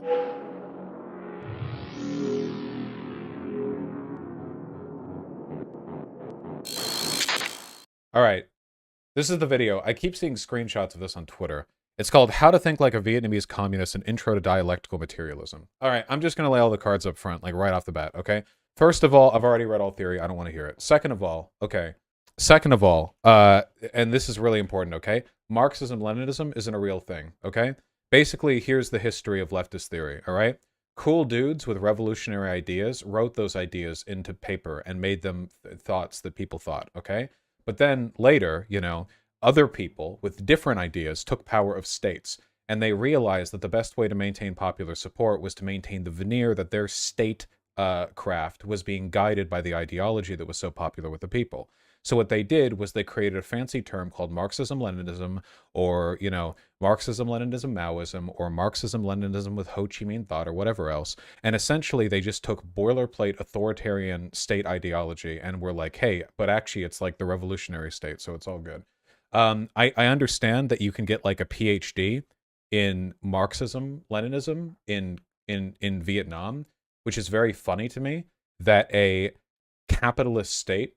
All right, this is the video. I keep seeing screenshots of this on Twitter. It's called How to Think Like a Vietnamese Communist, an Intro to Dialectical Materialism. All right, I'm just going to lay all the cards up front, like right off the bat, okay? First of all, I've already read all theory. I don't want to hear it. Second of all, and this is really important, okay? Marxism-Leninism isn't a real thing, okay? Basically, here's the history of leftist theory, all right? Cool dudes with revolutionary ideas wrote those ideas into paper and made them thoughts that people thought, okay? But then later, you know, other people with different ideas took power of states, and they realized that the best way to maintain popular support was to maintain the veneer that their state craft was being guided by the ideology that was so popular with the people. So what they did was they created a fancy term called Marxism-Leninism, or, you know, Marxism-Leninism-Maoism, or Marxism-Leninism with Ho Chi Minh thought, or whatever else. And essentially, they just took boilerplate authoritarian state ideology and were like, hey, but actually it's like the revolutionary state, so it's all good. I understand that you can get like a PhD in Marxism-Leninism in Vietnam, which is very funny to me that a capitalist state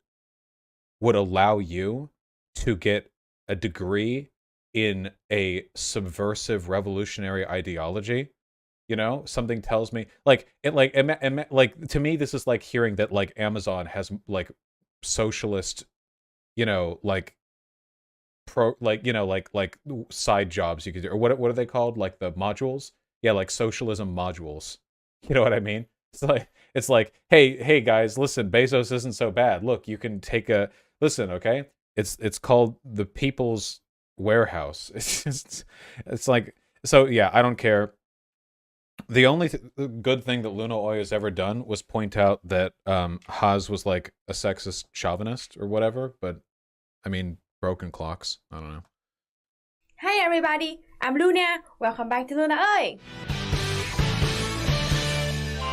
would allow you to get a degree in a subversive revolutionary ideology. You know, something tells me, like, like to me, this is like hearing that like Amazon has like socialist, you know, like like side jobs you could do, or what are they called? Like the modules? Yeah, like socialism modules. You know what I mean? It's like, hey guys, listen, Bezos isn't so bad. Look, you can take a listen, okay? It's called the People's Warehouse. It's like, so yeah, I don't care. The only good thing that Luna Oy has ever done was point out that Haas was like a sexist chauvinist or whatever, but I mean, broken clocks. I don't know. Hi everybody, I'm Luna. Welcome back to Luna Oy.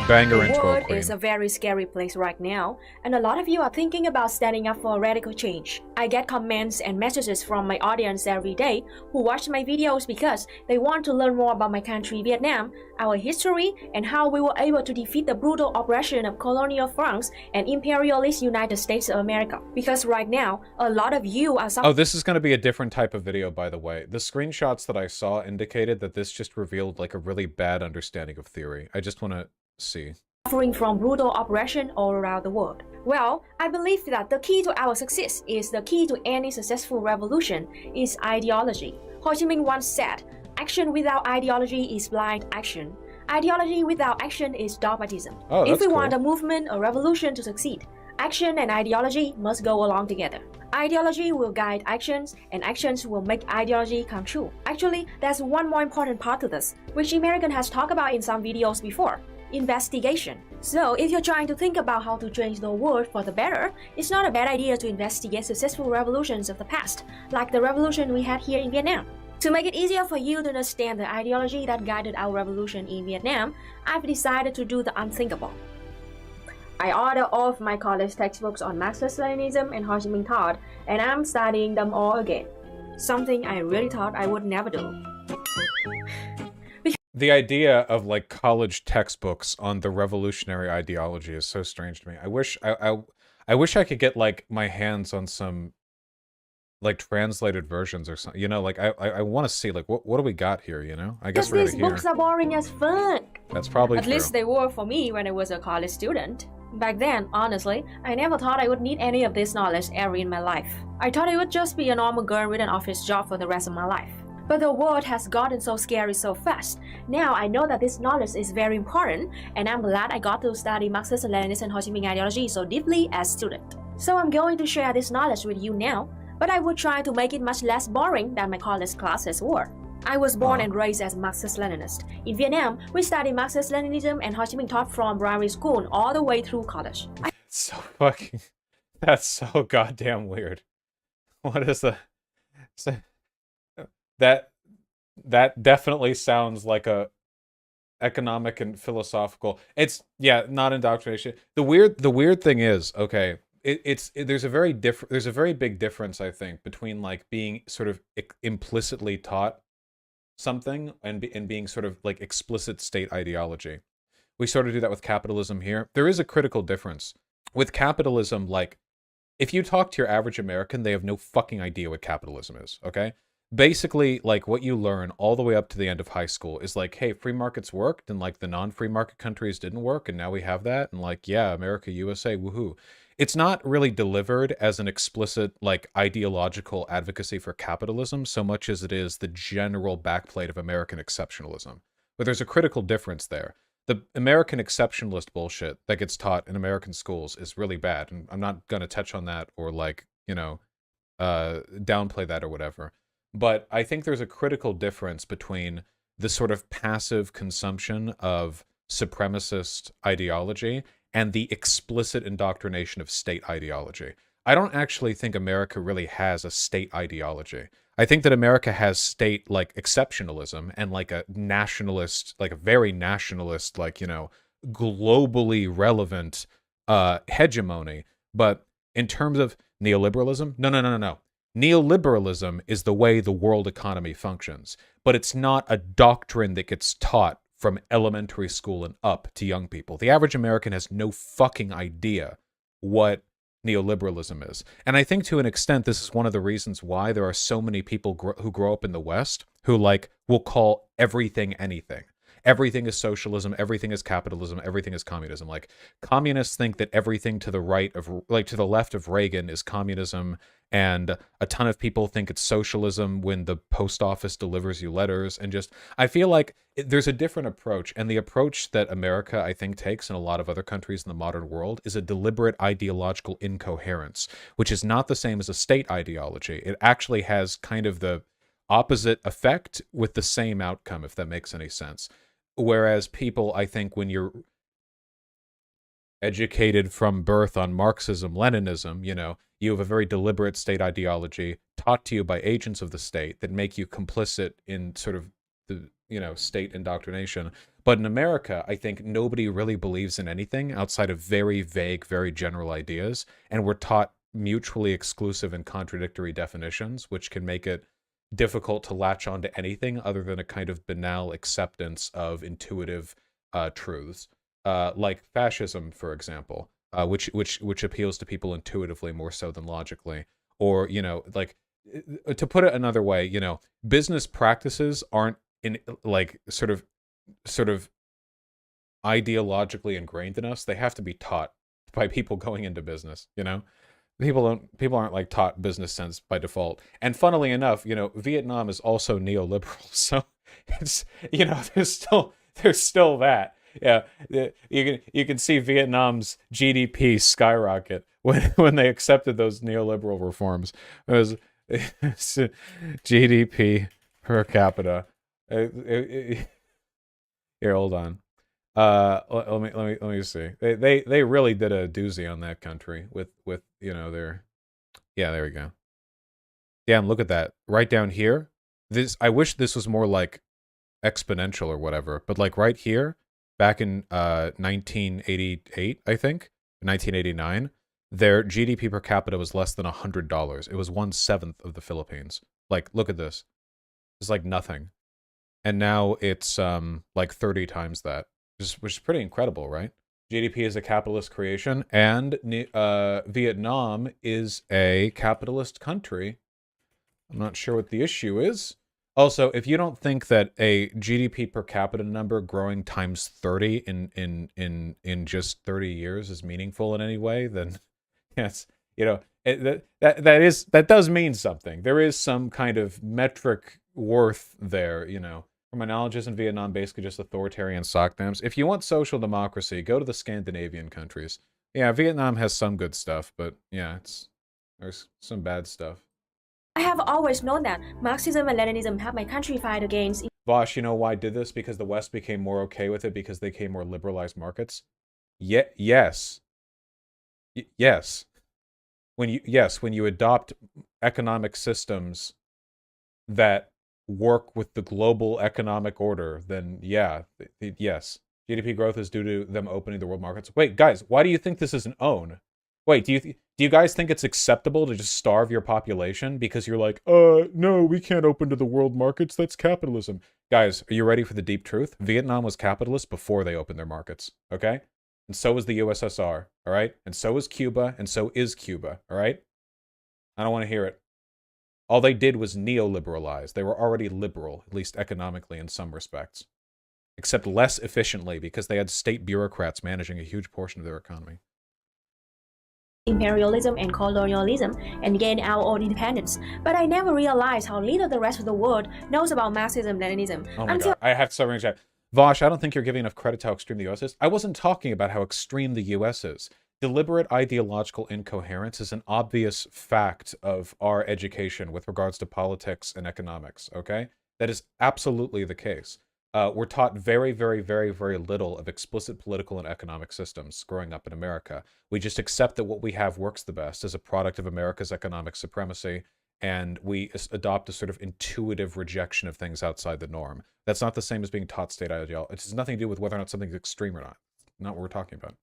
Banger The intro, world queen. is a very scary place right now, and a lot of you are thinking about standing up for radical change. I get comments and messages from my audience every day who watch my videos because they want to learn more about my country, Vietnam, our history, and how we were able to defeat the brutal oppression of colonial France and imperialist United States of America. Because right now, a lot of you are Oh, this is going to be a different type of video, by the way. The screenshots that I saw indicated that this just revealed like a really bad understanding of theory. I just want to see. Suffering from brutal oppression all around the world. Well, I believe that the key to our success is the key to any successful revolution is ideology. Ho Chi Minh once said, action without ideology is blind action. Ideology without action is dogmatism. Oh, if we cool. want a movement or revolution to succeed, action and ideology must go along together. Ideology will guide actions, and actions will make ideology come true. Actually, there's one more important part to this, which American has talked about in some videos before. Investigation. So if you're trying to think about how to change the world for the better, it's not a bad idea to investigate successful revolutions of the past, like the revolution we had here in Vietnam. To make it easier for you to understand the ideology that guided our revolution in Vietnam, I've decided to do the unthinkable. I ordered all of my college textbooks on Marxist-Leninism and Ho Chi Minh thought, and I'm studying them all again. Something I really thought I would never do. The idea of like college textbooks on the revolutionary ideology is so strange to me. I wish I could get like my hands on some like translated versions or something. You know, like I want to see like what do we got here, you know? I guess we're these books are boring as fuck. That's probably At least they were for me when I was a college student. Back then, honestly, I never thought I would need any of this knowledge ever in my life. I thought I would just be a normal girl with an office job for the rest of my life. But the world has gotten so scary so fast. Now I know that this knowledge is very important, and I'm glad I got to study Marxist-Leninist and Ho Chi Minh ideology so deeply as student. So I'm going to share this knowledge with you now, but I will try to make it much less boring than my college classes were. I was born and raised as Marxist-Leninist. In Vietnam, we studied Marxist-Leninism and Ho Chi Minh thought from primary school all the way through college. That's so goddamn weird. What is the... That definitely sounds like a economic and philosophical. It's, yeah, not indoctrination. The weird thing is, okay, there's a very big difference, I think, between like being sort of implicitly taught something and being sort of like explicit state ideology. We sort of do that with capitalism here. There is a critical difference. With capitalism, like, if you talk to your average American, they have no fucking idea what capitalism is, okay? Basically, like, what you learn all the way up to the end of high school is like, hey, free markets worked, and like the non-free market countries didn't work, and now we have that, and like, yeah, America, USA, woohoo. It's not really delivered as an explicit, like, ideological advocacy for capitalism so much as it is the general backplate of American exceptionalism. But there's a critical difference there. The American exceptionalist bullshit that gets taught in American schools is really bad, and I'm not going to touch on that or, like, downplay that or whatever. But I think there's a critical difference between the sort of passive consumption of supremacist ideology and the explicit indoctrination of state ideology. I don't actually think America really has a state ideology. I think that America has state, like, exceptionalism and, like, a nationalist, like, a very nationalist, like, globally relevant hegemony. But in terms of neoliberalism, no. Neoliberalism is the way the world economy functions, but it's not a doctrine that gets taught from elementary school and up to young people. The average American has no fucking idea what neoliberalism is. And I think to an extent, this is one of the reasons why there are so many people who grow up in the West who, like, will call everything anything. Everything is socialism, everything is capitalism, everything is communism. Like, communists think that everything to the right of, like, to the left of Reagan is communism, and a ton of people think it's socialism when the post office delivers you letters. And just, I feel like there's a different approach, and the approach that America, I think, takes in a lot of other countries in the modern world is a deliberate ideological incoherence, which is not the same as a state ideology. It actually has kind of the opposite effect with the same outcome, if that makes any sense. Whereas people, I think, when you're educated from birth on Marxism, Leninism, you have a very deliberate state ideology taught to you by agents of the state that make you complicit in sort of the, state indoctrination. But in America, I think nobody really believes in anything outside of very vague, very general ideas. And we're taught mutually exclusive and contradictory definitions, which can make it difficult to latch onto anything other than a kind of banal acceptance of intuitive truths, like fascism, for example, which appeals to people intuitively more so than logically. Or, like, to put it another way, business practices aren't in, like, sort of ideologically ingrained in us. They have to be taught by people going into business. People aren't, like, taught business sense by default. And funnily enough, Vietnam is also neoliberal, so it's, there's still that. Yeah, you can see Vietnam's GDP skyrocket when they accepted those neoliberal reforms. It was GDP per capita. Here, hold on. Let me see. They really did a doozy on that country with their, yeah, there we go. Damn, look at that. Right down here. I wish this was more like exponential or whatever, but like right here, back in 1988, I think, 1989, their GDP per capita was less than $100. It was 1/7 of the Philippines. Like, look at this. It's like nothing. And now it's like 30 times that. Which is pretty incredible, right? GDP is a capitalist creation, and Vietnam is a capitalist country. I'm not sure what the issue is. Also, if you don't think that a GDP per capita number growing times 30 in just 30 years is meaningful in any way, then yes, that does mean something. There is some kind of metric worth there, My knowledge is in Vietnam, basically just authoritarian sockdams. If you want social democracy, go to the Scandinavian countries. Yeah, Vietnam has some good stuff, but yeah, there's some bad stuff. I have always known that Marxism and Leninism have my country fight against. Vaush, you know why I did this? Because the West became more okay with it because they became more liberalized markets? Yes. When you adopt economic systems that work with the global economic order, then yes. GDP growth is due to them opening the world markets. Wait, guys, why do you think this is an own? Wait, do you guys think it's acceptable to just starve your population because you're like, no, we can't open to the world markets. That's capitalism. Guys, are you ready for the deep truth? Vietnam was capitalist before they opened their markets, okay? And so was the USSR, all right? And so was Cuba, and so is Cuba, all right? I don't want to hear it. All they did was neoliberalize. They were already liberal, at least economically in some respects. Except less efficiently because they had state bureaucrats managing a huge portion of their economy. Imperialism and colonialism and gain our own independence. But I never realized how little the rest of the world knows about Marxism-Leninism. Oh my God, I have to start running chat. Vaush, I don't think you're giving enough credit to how extreme the US is. I wasn't talking about how extreme the US is. Deliberate ideological incoherence is an obvious fact of our education with regards to politics and economics, okay? That is absolutely the case. We're taught very, very, very, very little of explicit political and economic systems growing up in America. We just accept that what we have works the best as a product of America's economic supremacy, and we adopt a sort of intuitive rejection of things outside the norm. That's not the same as being taught state ideology. It has nothing to do with whether or not something's extreme or not. Not what we're talking about.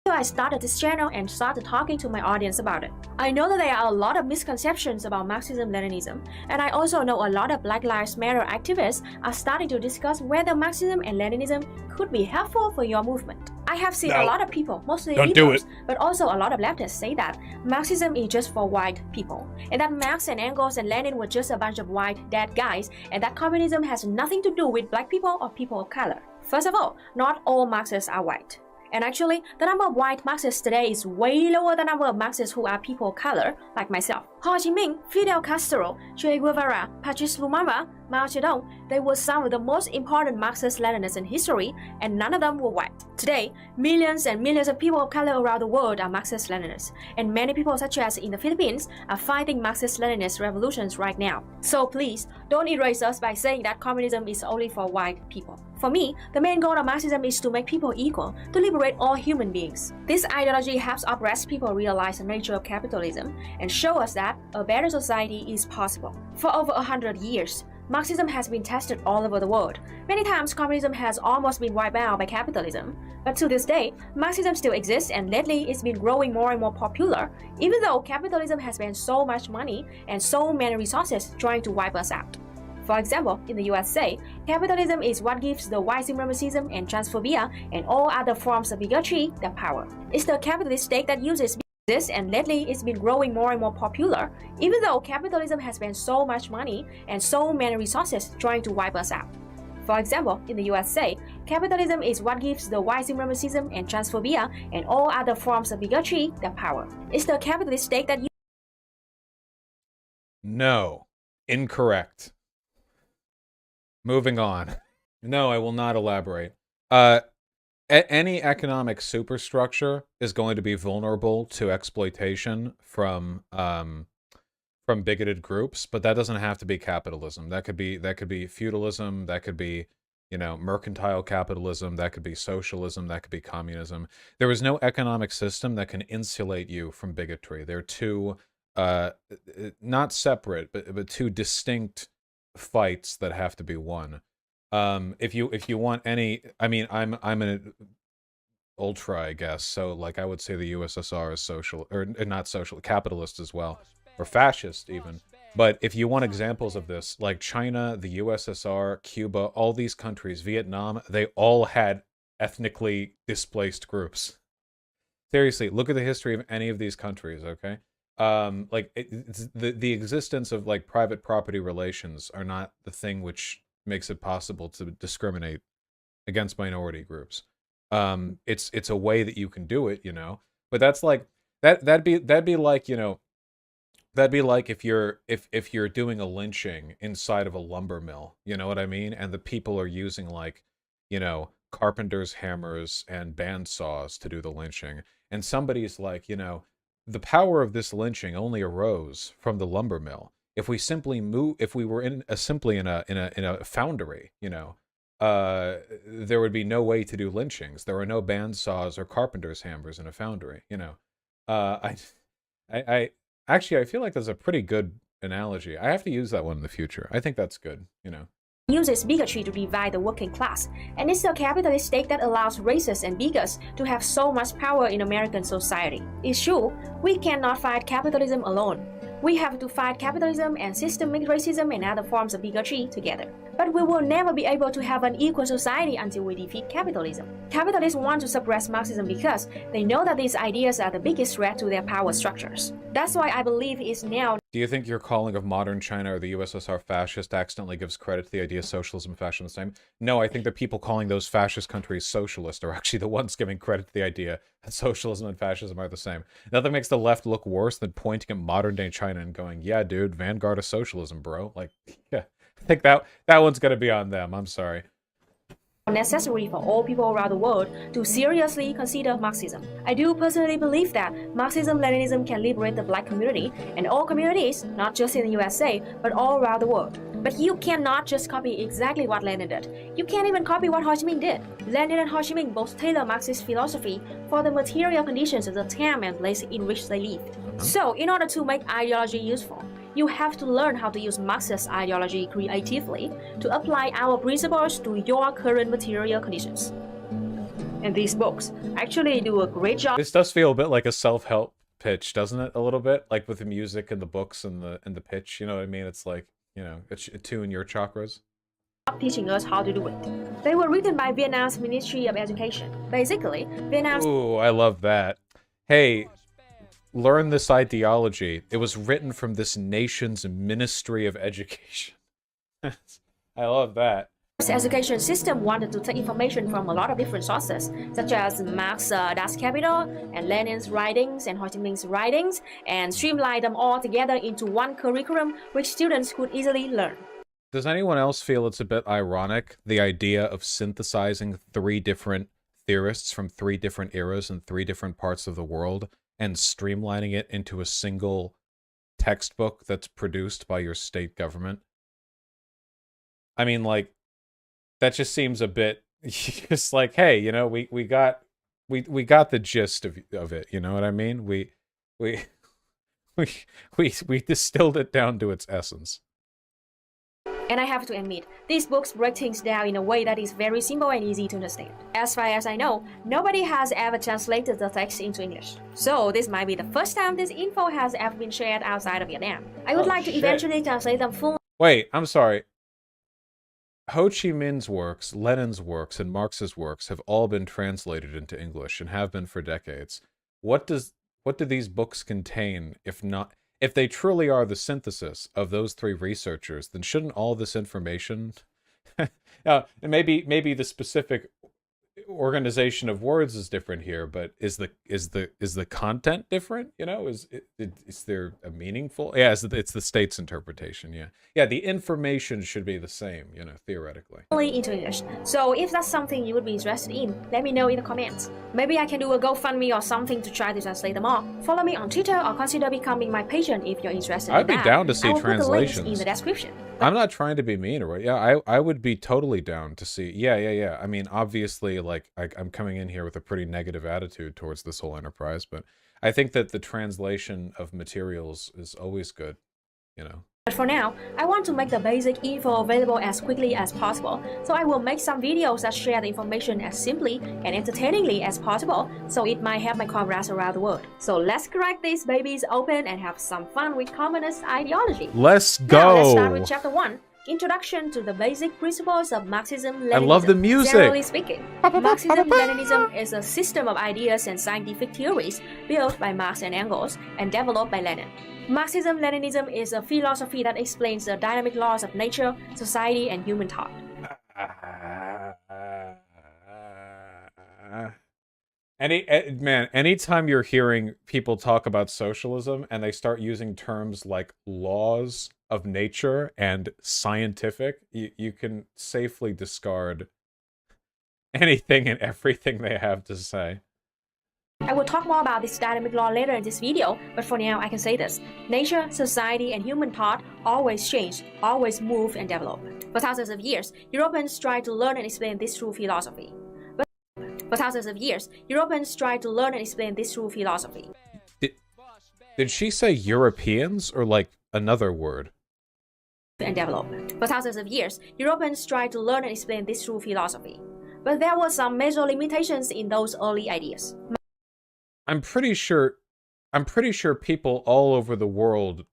I started this channel and started talking to my audience about it. I know that there are a lot of misconceptions about Marxism-Leninism, and I also know a lot of Black Lives Matter activists are starting to discuss whether Marxism and Leninism could be helpful for your movement. I have seen a lot of people, mostly liberals, but also a lot of leftists say that Marxism is just for white people, and that Marx and Engels and Lenin were just a bunch of white dead guys, and that communism has nothing to do with black people or people of color. First of all, not all Marxists are white. And actually, the number of white Marxists today is way lower than the number of Marxists who are people of color, like myself. Ho Chi Minh, Fidel Castro, Che Guevara, Patrice Lumumba, Mao Zedong, they were some of the most important Marxist-Leninists in history, and none of them were white. Today, millions and millions of people of color around the world are Marxist-Leninists, and many people such as in the Philippines are fighting Marxist-Leninist revolutions right now. So please, don't erase us by saying that communism is only for white people. For me, the main goal of Marxism is to make people equal, to liberate all human beings. This ideology helps oppressed people realize the nature of capitalism and show us that a better society is possible. For over 100 years, Marxism has been tested all over the world. Many times, communism has almost been wiped out by capitalism. But to this day, Marxism still exists, and lately it's been growing more and more popular, even though capitalism has spent so much money and so many resources trying to wipe us out. For example, in the USA, capitalism is what gives the white supremacism and transphobia and all other forms of bigotry their power. It's the capitalist state that uses this, and lately it's been growing more and more popular, even though capitalism has spent so much money and so many resources trying to wipe us out. For example, in the USA, capitalism is what gives the white supremacism and transphobia and all other forms of bigotry their power. It's the capitalist state that No. Incorrect. Moving on. No, I will not elaborate. Any economic superstructure is going to be vulnerable to exploitation from bigoted groups, but that doesn't have to be capitalism. That could be feudalism, that could be, mercantile capitalism, that could be socialism, that could be communism. There is no economic system that can insulate you from bigotry. They're two not separate, but two distinct fights that have to be won. If you want any, I mean, I'm an ultra, I guess. So like I would say the USSR is social, or not social, capitalist as well, or fascist even. But if you want examples of this, like China, the USSR, Cuba, all these countries, Vietnam, they all had ethnically displaced groups. Seriously, look at the history of any of these countries, okay? The existence of like private property relations are not the thing which makes it possible to discriminate against minority groups. It's a way that you can do it, But that's like that'd be like, that'd be like if you're doing a lynching inside of a lumber mill, you know what I mean? And the people are using like, carpenter's hammers and bandsaws to do the lynching. And somebody's like, the power of this lynching only arose from the lumber mill. If we were simply in a foundry, there would be no way to do lynchings. There are no bandsaws or carpenter's hammers in a foundry, I feel like that's a pretty good analogy. I have to use that one in the future. I think that's good, uses bigotry to divide the working class, and it's a capitalist state that allows racists and bigots to have so much power in American society. It's true, we cannot fight capitalism alone. We have to fight capitalism and systemic racism and other forms of bigotry together. But we will never be able to have an equal society until we defeat capitalism. Capitalists want to suppress Marxism because they know that these ideas are the biggest threat to their power structures. That's why I believe it's now. Do you think your calling of modern China or the USSR fascist accidentally gives credit to the idea of socialism and fascism the same? No, I think the people calling those fascist countries socialist are actually the ones giving credit to the idea that socialism and fascism are the same. Nothing makes the left look worse than pointing at modern-day China and going, yeah, dude, vanguard of socialism, bro. Like, yeah, I think that one's gonna be on them. I'm sorry. Necessary for all people around the world to seriously consider Marxism. I do personally believe that Marxism-Leninism can liberate the black community and all communities, not just in the USA, but all around the world. But you cannot just copy exactly what Lenin did. You can't even copy what Ho Chi Minh did. Lenin and Ho Chi Minh both tailor Marxist philosophy for the material conditions of the time and place in which they lived. So, in order to make ideology useful, you have to learn how to use Marxist ideology creatively to apply our principles to your current material conditions. And these books actually do a great job. This does feel a bit like a self-help pitch, doesn't it? A little bit, like with the music and the books and the pitch. You know what I mean? It's like, you know, attune your chakras. Teaching us how to do it. They were written by Vietnam's Ministry of Education. Basically, Vietnam's. Ooh, I love that. Hey. Learn this ideology. It was written from this nation's Ministry of Education. I love that. The education system wanted to take information from a lot of different sources, such as Marx's Das Kapital and Lenin's writings and Ho Chi Minh's writings, and streamline them all together into one curriculum which students could easily learn. Does anyone else feel it's a bit ironic, the idea of synthesizing 3 different theorists from 3 different eras in 3 different parts of the world and streamlining it into a single textbook that's produced by your state government? I mean, like, that just seems a bit just like, hey, you know, we got the gist of it, you know what I mean? We distilled it down to its essence. And I have to admit, these books break things down in a way that is very simple and easy to understand. As far as I know, nobody has ever translated the text into English. So this might be the first time this info has ever been shared outside of Vietnam. I would like to eventually translate them fully. Wait, I'm sorry. Ho Chi Minh's works, Lenin's works, and Marx's works have all been translated into English and have been for decades. What do these books contain if they truly are the synthesis of those 3 researchers, then shouldn't all this information maybe the specific organization of words is different here, but is the content different? You know, is there a meaningful? Yeah, it's the state's interpretation. Yeah, the information should be the same, you know, theoretically. Into English. So if that's something you would be interested in, let me know in the comments. Maybe I can do a GoFundMe or something to try to translate them all. Follow me on Twitter or consider becoming my patron if you're interested. I'd be down to see I will translations. put the links in the description. I'm not trying to be mean or what. Yeah, I would be totally down to see. Yeah. I mean, obviously, like, I'm coming in here with a pretty negative attitude towards this whole enterprise, but I think that the translation of materials is always good, you know. But for now, I want to make the basic info available as quickly as possible, so I will make some videos that share the information as simply and entertainingly as possible, so it might help my comrades around the world. So let's crack these babies open and have some fun with communist ideology. Let's go! Now let's start with Chapter 1. Introduction to the basic principles of Marxism-Leninism. I love the music! Generally speaking, Marxism-Leninism is a system of ideas and scientific theories built by Marx and Engels and developed by Lenin. Marxism-Leninism is a philosophy that explains the dynamic laws of nature, society, and human thought. Anytime you're hearing people talk about socialism and they start using terms like laws of nature and scientific, you can safely discard anything and everything they have to say. I will talk more about this dynamic law later in this video, but for now I can say this. Nature, society, and human thought always change, always move and develop. For thousands of years, Europeans tried to learn and explain this through philosophy. Did she say Europeans or like another word? and develop. For thousands of years, Europeans tried to learn and explain this through philosophy. But there were some major limitations in those early ideas. I'm pretty sure people all over the world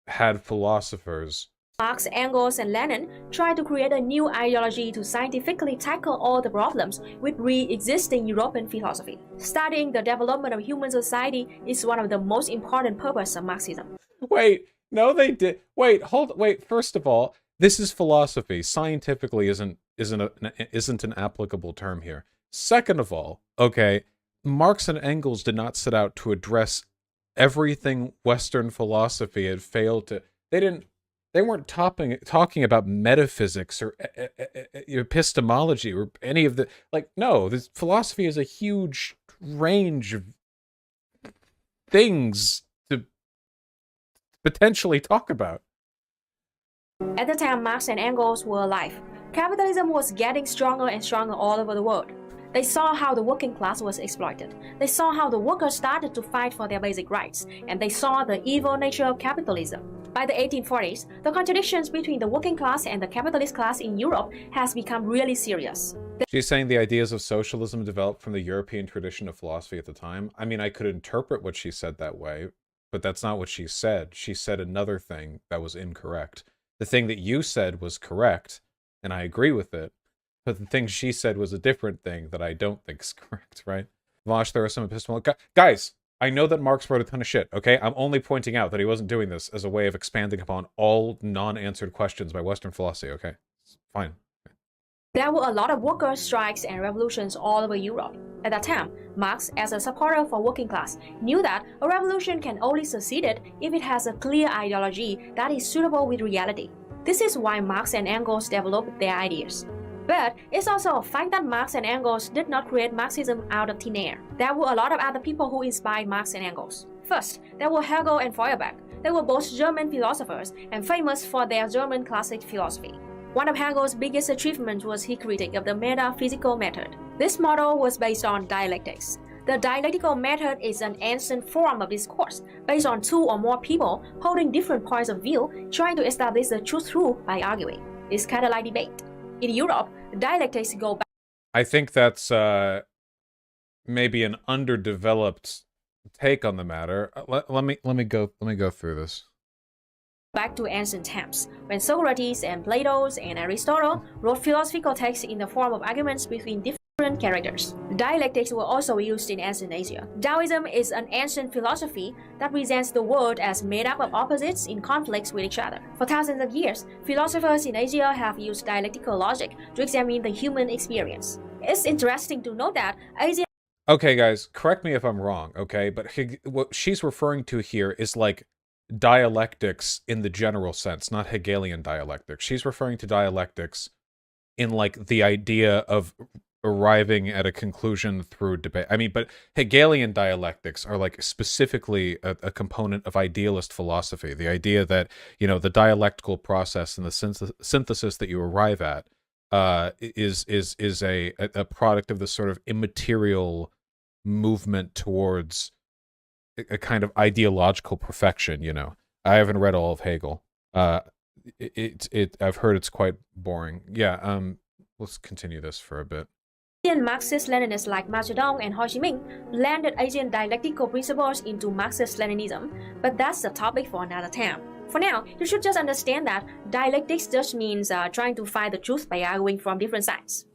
had philosophers. Marx, Engels, and Lenin tried to create a new ideology to scientifically tackle all the problems with pre-existing European philosophy. Studying the development of human society is one of the most important purposes of Marxism. Wait, no, they did. Wait, first of all, this is philosophy. Scientifically isn't an applicable term here. Second of all, okay, Marx and Engels did not set out to address everything Western philosophy had failed to. They weren't talking about metaphysics or epistemology or any of the, like, no, this philosophy is a huge range of things to potentially talk about. At the time Marx and Engels were alive, capitalism was getting stronger and stronger all over the world. They saw how the working class was exploited. They saw how the workers started to fight for their basic rights, and they saw the evil nature of capitalism. By the 1840s, the contradictions between the working class and the capitalist class in Europe has become really serious. She's saying the ideas of socialism developed from the European tradition of philosophy at the time. I mean, I could interpret what she said that way, but that's not what she said. She said another thing that was incorrect. The thing that you said was correct, and I agree with it. But the thing she said was a different thing that I don't think is correct, right? Vaush, there are some epistemological... Guys, I know that Marx wrote a ton of shit, okay? I'm only pointing out that he wasn't doing this as a way of expanding upon all non-answered questions by Western philosophy, okay? It's fine. There were a lot of worker strikes and revolutions all over Europe. At that time, Marx, as a supporter for working class, knew that a revolution can only succeed if it has a clear ideology that is suitable with reality. This is why Marx and Engels developed their ideas. But it's also a fact that Marx and Engels did not create Marxism out of thin air. There were a lot of other people who inspired Marx and Engels. First, there were Hegel and Feuerbach. They were both German philosophers and famous for their German classic philosophy. One of Hegel's biggest achievements was his critique of the metaphysical method. This model was based on dialectics. The dialectical method is an ancient form of discourse based on two or more people holding different points of view, trying to establish the truth by arguing. It's kind of like debate. In Europe, dialectics go back. I think that's maybe an underdeveloped take on the matter. Let me go through this. Back to ancient times, when Socrates and Plato and Aristotle wrote philosophical texts in the form of arguments between different characters. Dialectics were also used in ancient Asia. Taoism is an ancient philosophy that presents the world as made up of opposites in conflicts with each other. For thousands of years, philosophers in Asia have used dialectical logic to examine the human experience. It's interesting to note that Asian... Okay, guys, correct me if I'm wrong, okay? But what she's referring to here is like dialectics in the general sense, not Hegelian dialectics. She's referring to dialectics in like the idea of arriving at a conclusion through debate. I mean, but Hegelian dialectics are like specifically a component of idealist philosophy. The idea that, you know, the dialectical process and the synthesis that you arrive at is a product of this sort of immaterial movement towards a kind of ideological perfection, you know. I haven't read all of Hegel. I've heard it's quite boring. Yeah, let's continue this for a bit. Asian Marxist-Leninists like Mao Zedong and Ho Chi Minh blended Asian dialectical principles into Marxist-Leninism, but that's a topic for another time. For now, you should just understand that dialectics just means trying to find the truth by arguing from different sides.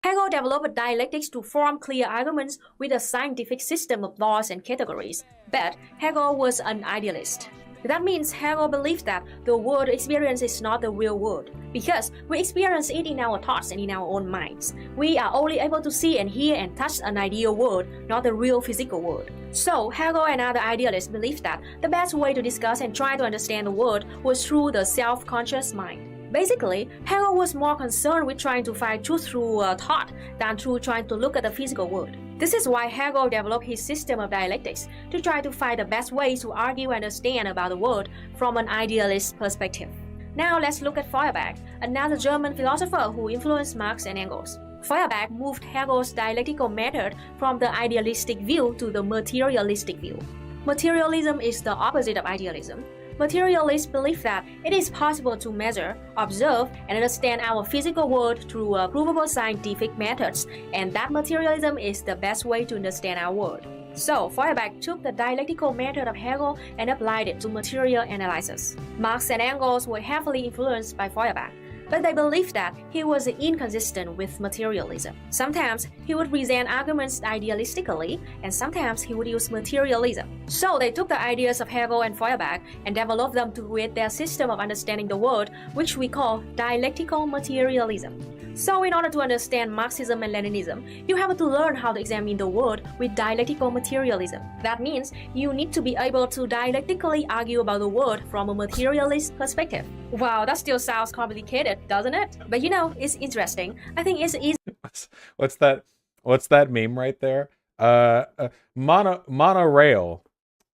Hegel developed dialectics to form clear arguments with a scientific system of laws and categories, but Hegel was an idealist. That means Hegel believed that the world experience is not the real world, because we experience it in our thoughts and in our own minds. We are only able to see and hear and touch an ideal world, not the real physical world. So, Hegel and other idealists believed that the best way to discuss and try to understand the world was through the self-conscious mind. Basically, Hegel was more concerned with trying to find truth through thought than through trying to look at the physical world. This is why Hegel developed his system of dialectics to try to find the best ways to argue and understand about the world from an idealist perspective. Now let's look at Feuerbach, another German philosopher who influenced Marx and Engels. Feuerbach moved Hegel's dialectical method from the idealistic view to the materialistic view. Materialism is the opposite of idealism. Materialists believe that it is possible to measure, observe, and understand our physical world through provable scientific methods, and that materialism is the best way to understand our world. So, Feuerbach took the dialectical method of Hegel and applied it to material analysis. Marx and Engels were heavily influenced by Feuerbach, but they believed that he was inconsistent with materialism. Sometimes he would present arguments idealistically, and sometimes he would use materialism. So they took the ideas of Hegel and Feuerbach and developed them to create their system of understanding the world, which we call dialectical materialism. So in order to understand Marxism and Leninism, you have to learn how to examine the world with dialectical materialism. That means you need to be able to dialectically argue about the world from a materialist perspective. Wow, that still sounds complicated, doesn't it? But you know, it's interesting. I think it's easy. What's that meme right there? Monorail.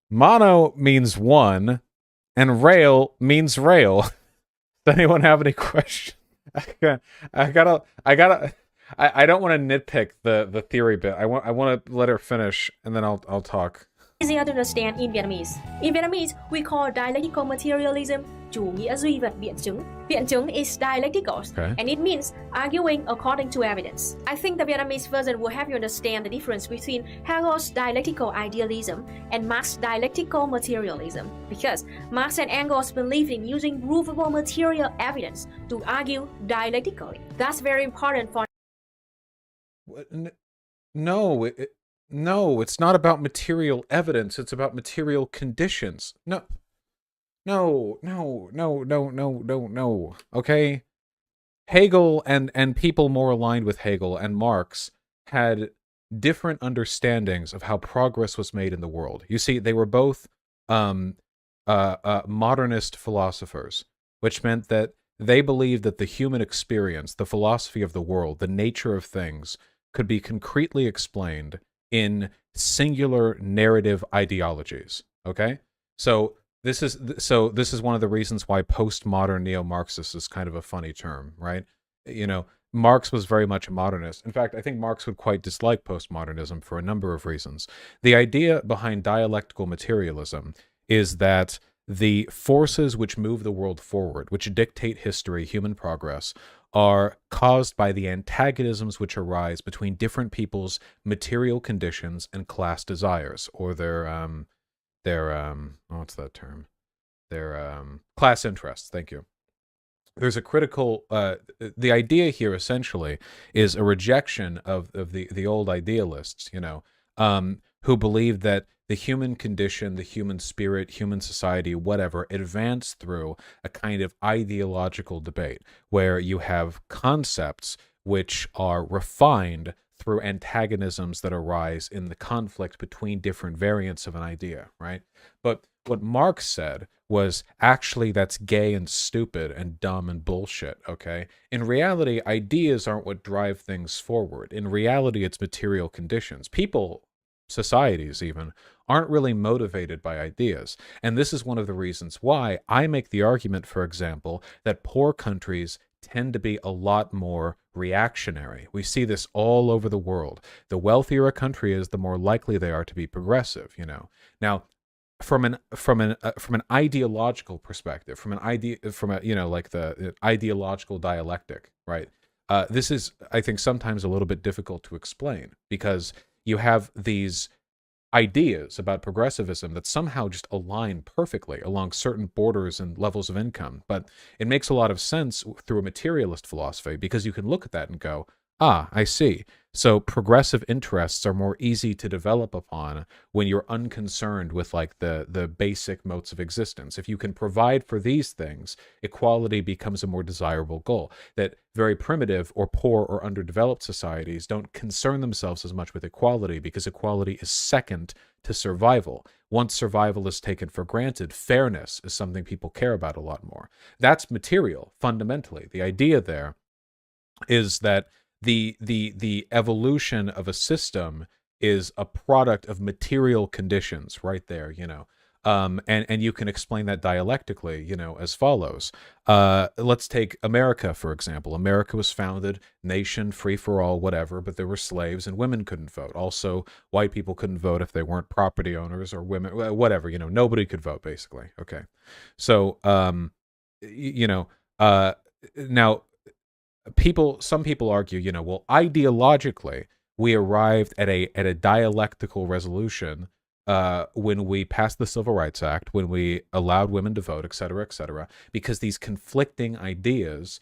Mono means one, and rail means rail. Does anyone have any questions? I don't want to nitpick the theory bit. I want to let her finish, and then I'll talk. Easier to understand in Vietnamese. In Vietnamese, we call dialectical materialism chủ nghĩa duy vật biện chứng. Biện chứng is dialectical, Okay. and it means arguing according to evidence. I think the Vietnamese version will help you understand the difference between Hegel's dialectical idealism and Marx's dialectical materialism, because Marx and Engels believed in using provable material evidence to argue dialectically. That's very important for. No, it's not about material evidence. It's about material conditions. No. Okay? Hegel and people more aligned with Hegel and Marx had different understandings of how progress was made in the world. You see, they were both modernist philosophers, which meant that they believed that the human experience, the philosophy of the world, the nature of things, could be concretely explained in singular narrative ideologies. Okay? So this is one of the reasons why postmodern neo-Marxist is kind of a funny term, right? You know, Marx was very much a modernist. In fact, I think Marx would quite dislike postmodernism for a number of reasons. The idea behind dialectical materialism is that the forces which move the world forward, which dictate history, human progress, are caused by the antagonisms which arise between different people's material conditions and class desires, or their what's that term? Their class interests. Thank you. There's a critical. The idea here essentially is a rejection of the old idealists, you know, who believed that the human condition, the human spirit, human society, whatever, advance through a kind of ideological debate where you have concepts which are refined through antagonisms that arise in the conflict between different variants of an idea, right? But what Marx said was, actually, that's gay and stupid and dumb and bullshit, okay? In reality, ideas aren't what drive things forward. In reality, it's material conditions. People, societies even, aren't really motivated by ideas. And this is one of the reasons why I make the argument, for example, that poor countries tend to be a lot more reactionary. We see this all over the world. The wealthier a country is, the more likely they are to be progressive, you know. Now, from an ideological perspective, from a you know, like the ideological dialectic, right? This is, I think, sometimes a little bit difficult to explain, because you have these ideas about progressivism that somehow just align perfectly along certain borders and levels of income. But it makes a lot of sense through a materialist philosophy, because you can look at that and go, ah, I see. So progressive interests are more easy to develop upon when you're unconcerned with like the basic modes of existence. If you can provide for these things, equality becomes a more desirable goal. That very primitive or poor or underdeveloped societies don't concern themselves as much with equality, because equality is second to survival. Once survival is taken for granted, fairness is something people care about a lot more. That's material, fundamentally. The idea there is that the evolution of a system is a product of material conditions right there, you know. And you can explain that dialectically, as follows. Let's take America, for example. America was founded, nation, free for all, whatever, but there were slaves and women couldn't vote. Also, white people couldn't vote if they weren't property owners, or women, whatever, nobody could vote, basically. Okay. So, now some people argue, well, ideologically, we arrived at a dialectical resolution when we passed the Civil Rights Act, when we allowed women to vote, et cetera, because these conflicting ideas,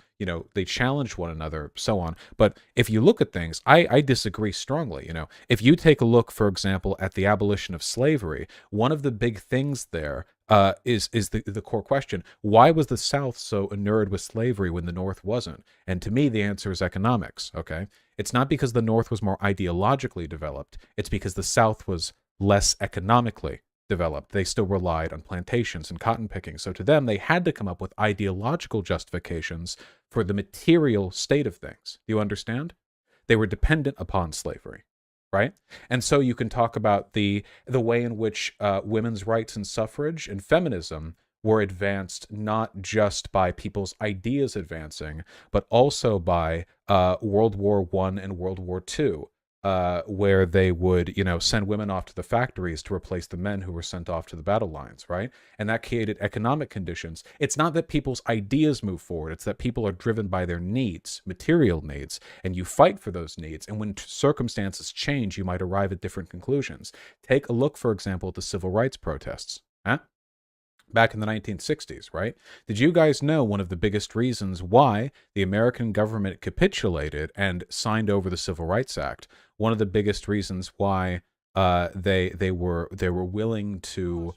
they challenged one another, so on. But if you look at things, I disagree strongly. If you take a look, for example, at the abolition of slavery, one of the big things there is the core question: why was the South so inured with slavery when the North wasn't? And to me, the answer is economics. Okay, it's not because the North was more ideologically developed; it's because the South was less economically developed. They still relied on plantations and cotton picking. So to them, they had to come up with ideological justifications for the material state of things. Do you understand? They were dependent upon slavery, right? And so you can talk about the way in which women's rights and suffrage and feminism were advanced not just by people's ideas advancing, but also by World War I and World War II. Where they would, send women off to the factories to replace the men who were sent off to the battle lines, right? And that created economic conditions. It's not that people's ideas move forward. It's that people are driven by their needs, material needs, and you fight for those needs. And when circumstances change, you might arrive at different conclusions. Take a look, for example, at the civil rights protests. Back in the 1960s, right? Did you guys know one of the biggest reasons why the American government capitulated and signed over the Civil Rights Act? One of the biggest reasons why they were willing to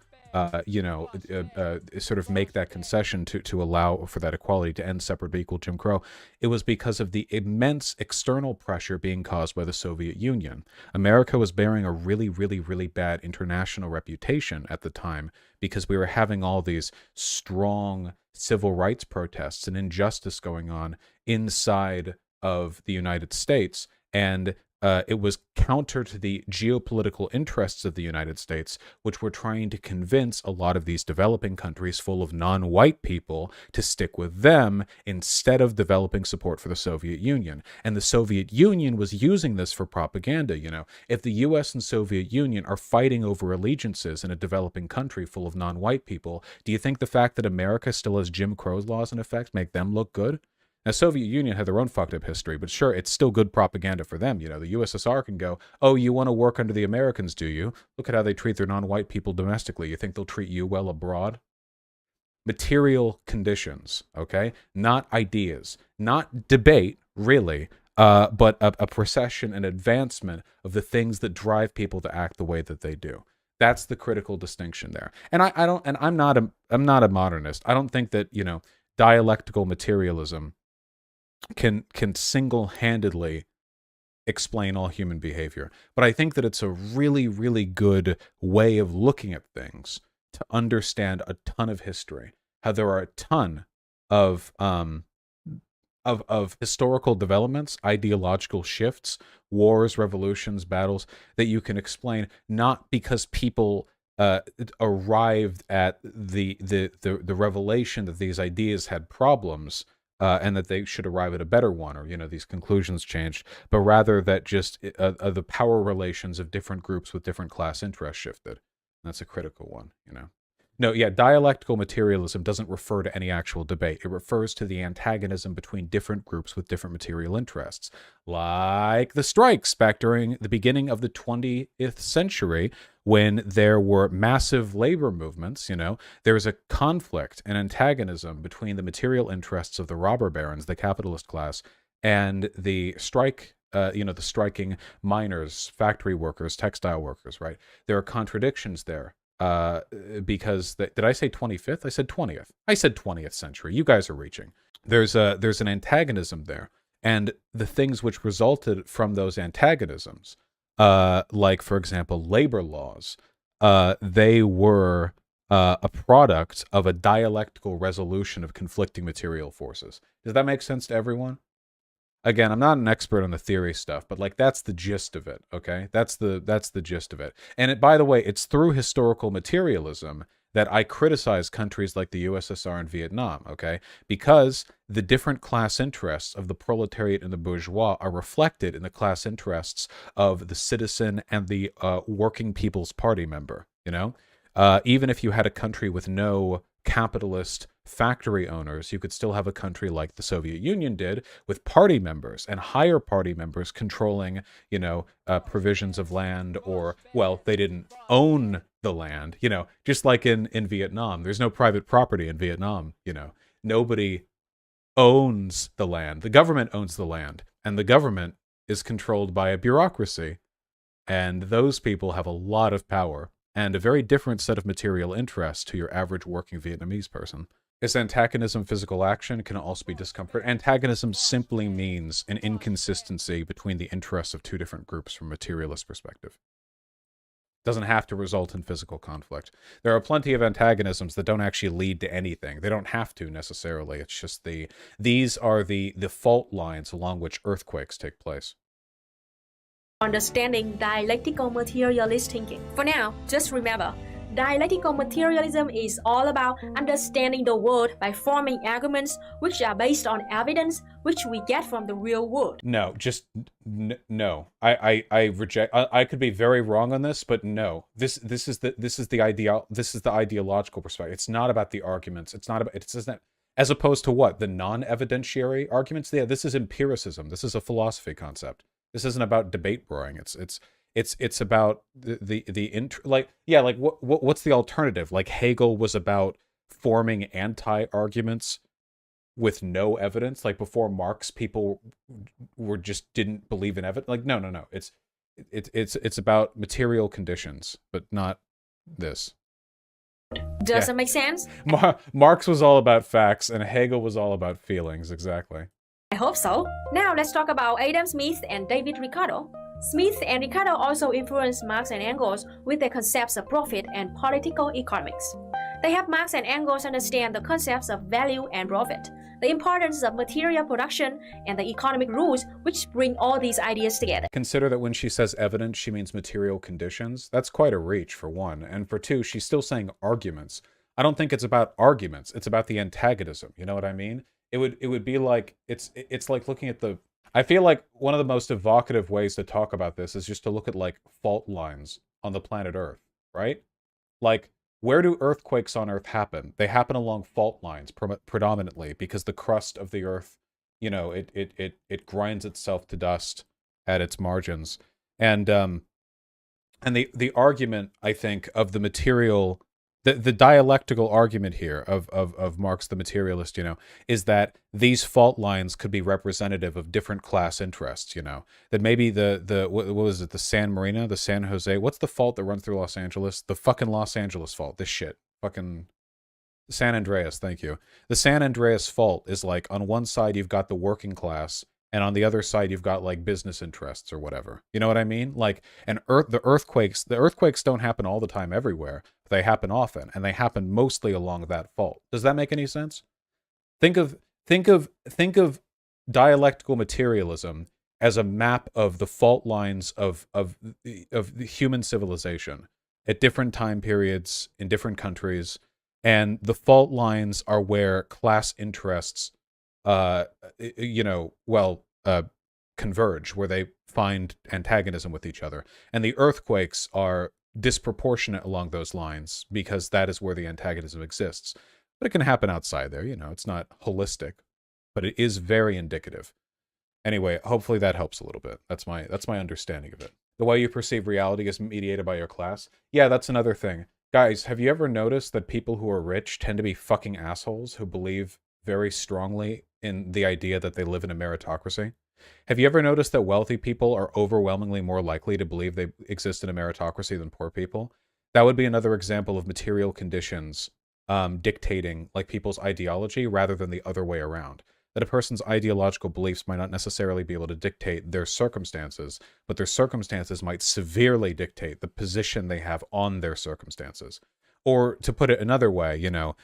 sort of make that concession to allow for that equality, to end separate but equal Jim Crow, it was because of the immense external pressure being caused by the Soviet Union. America was bearing a really, really, really bad international reputation at the time because we were having all these strong civil rights protests and injustice going on inside of the United States, and it was counter to the geopolitical interests of the United States, which were trying to convince a lot of these developing countries full of non-white people to stick with them instead of developing support for the Soviet Union. And the Soviet Union was using this for propaganda. If the US and Soviet Union are fighting over allegiances in a developing country full of non-white people, do you think the fact that America still has Jim Crow laws in effect make them look good? Now, Soviet Union had their own fucked up history, but sure, it's still good propaganda for them. The USSR can go, oh, you want to work under the Americans, do you? Look at how they treat their non-white people domestically. You think they'll treat you well abroad? Material conditions, okay? Not ideas, not debate, really, but a procession and advancement of the things that drive people to act the way that they do. That's the critical distinction there. And I'm not a modernist. I don't think that, dialectical materialism can single-handedly explain all human behavior. But I think that it's a really, really good way of looking at things to understand a ton of history. How there are a ton of historical developments, ideological shifts, wars, revolutions, battles that you can explain not because people arrived at the revelation that these ideas had problems, and that they should arrive at a better one, or these conclusions changed, but rather that just the power relations of different groups with different class interests shifted. And that's a critical one. No, yeah, dialectical materialism doesn't refer to any actual debate. It refers to the antagonism between different groups with different material interests, like the strikes back during the beginning of the 20th century, when there were massive labor movements. There was a conflict and antagonism between the material interests of the robber barons, the capitalist class, and the the striking miners, factory workers, textile workers, right? There are contradictions there. Because did I say 25th? I said 20th. I said 20th century. You guys are reaching. There's an antagonism there, and the things which resulted from those antagonisms, like for example labor laws, they were a product of a dialectical resolution of conflicting material forces. Does that make sense to everyone? again, I'm not an expert on the theory stuff, but like that's the gist of it, okay? That's the gist of it. And by the way, it's through historical materialism that I criticize countries like the USSR and Vietnam, okay? Because the different class interests of the proletariat and the bourgeois are reflected in the class interests of the citizen and the working people's party member, you know? Even if you had a country with no capitalist factory owners, you could still have a country like the Soviet Union did, with party members and higher party members controlling, you know, provisions of land, or, well, they didn't own the land, you know, just like in Vietnam. There's no private property in Vietnam, you know. Nobody owns the land. The government owns the land, and the government is controlled by a bureaucracy, and those people have a lot of power and a very different set of material interests to your average working Vietnamese person. Is antagonism physical action? Can also be discomfort. Antagonism simply means an inconsistency between the interests of two different groups from a materialist perspective. Doesn't have to result in physical conflict. There are plenty of antagonisms that don't actually lead to anything. They don't have to necessarily. It's just these are the fault lines along which earthquakes take place. Understanding dialectical materialist thinking. For now, just remember, dialectical materialism is all about understanding the world by forming arguments which are based on evidence which we get from the real world. No, just no. I reject. I could be very wrong on this, but no. This is the ideological perspective. It's not about the arguments. It's not about. It's not, as opposed to what, the non-evidentiary arguments. Yeah, this is empiricism. This is a philosophy concept. This isn't about debate broing. It's about what's the alternative? Like Hegel was about forming anti-arguments with no evidence. Like before Marx, people were just didn't believe in evidence. Like no. It's about material conditions, but not this. Does it make sense? Marx was all about facts, and Hegel was all about feelings. Exactly. I hope so. Now let's talk about Adam Smith and David Ricardo. Smith and Ricardo also influenced Marx and Engels with their concepts of profit and political economics. They help Marx and Engels understand the concepts of value and profit, the importance of material production, and the economic rules which bring all these ideas together. Consider that when she says evidence, she means material conditions. That's quite a reach, for one. And for two, she's still saying arguments. I don't think it's about arguments. It's about the antagonism. You know what I mean? It would be like, it's like looking at the... I feel like one of the most evocative ways to talk about this is just to look at like fault lines on the planet Earth, right? Like, where do earthquakes on Earth happen? They happen along fault lines predominantly because the crust of the Earth, you know, it grinds itself to dust at its margins. And the argument, I think, of the material... The dialectical argument here of Marx the materialist, you know, is that these fault lines could be representative of different class interests, you know. That maybe what was it, the San Marino, the San Jose, what's the fault that runs through Los Angeles? The fucking Los Angeles fault, this shit. Fucking San Andreas, thank you. The San Andreas fault is like, on one side you've got the working class, and on the other side you've got like business interests or whatever. You know what I mean? Like, and the earthquakes don't happen all the time everywhere. They happen often, and they happen mostly along that fault. Does that make any sense? Think of dialectical materialism as a map of the fault lines of the human civilization at different time periods in different countries, and the fault lines are where class interests, converge, where they find antagonism with each other, and the earthquakes are disproportionate along those lines because that is where the antagonism exists. But it can happen outside there, you know, it's not holistic, but it is very indicative. Anyway, hopefully that helps a little bit. That's my understanding of it. The way you perceive reality is mediated by your class. Yeah, that's another thing. Guys, have you ever noticed that people who are rich tend to be fucking assholes who believe very strongly in the idea that they live in a meritocracy? Have you ever noticed that wealthy people are overwhelmingly more likely to believe they exist in a meritocracy than poor people? That would be another example of material conditions dictating like people's ideology rather than the other way around. That a person's ideological beliefs might not necessarily be able to dictate their circumstances, but their circumstances might severely dictate the position they have on their circumstances. Or to put it another way, you know,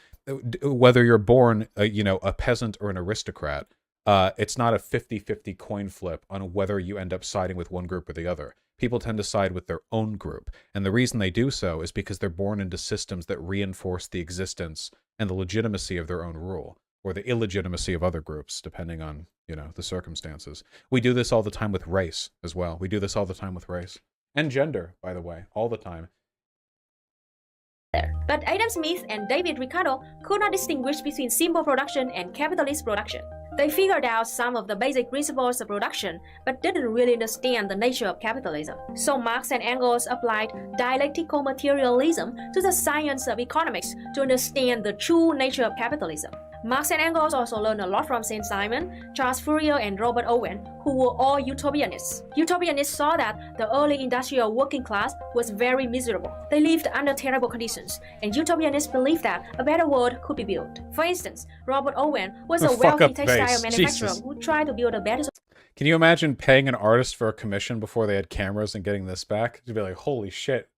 whether you're born, a peasant or an aristocrat, it's not a 50-50 coin flip on whether you end up siding with one group or the other. People tend to side with their own group. And the reason they do so is because they're born into systems that reinforce the existence and the legitimacy of their own rule, or the illegitimacy of other groups, depending on, you know, the circumstances. We do this all the time with race as well. We do this all the time with race. And gender, by the way, all the time. But Adam Smith and David Ricardo could not distinguish between simple production and capitalist production. They figured out some of the basic principles of production, but didn't really understand the nature of capitalism. So Marx and Engels applied dialectical materialism to the science of economics to understand the true nature of capitalism. Marx and Engels also learned a lot from Saint Simon, Charles Fourier, and Robert Owen, who were all utopianists. Utopianists saw that the early industrial working class was very miserable. They lived under terrible conditions, and utopianists believed that a better world could be built. For instance, Robert Owen was a wealthy textile manufacturer who tried to build a better society. Can you imagine paying an artist for a commission before they had cameras and getting this back? You'd be like, holy shit.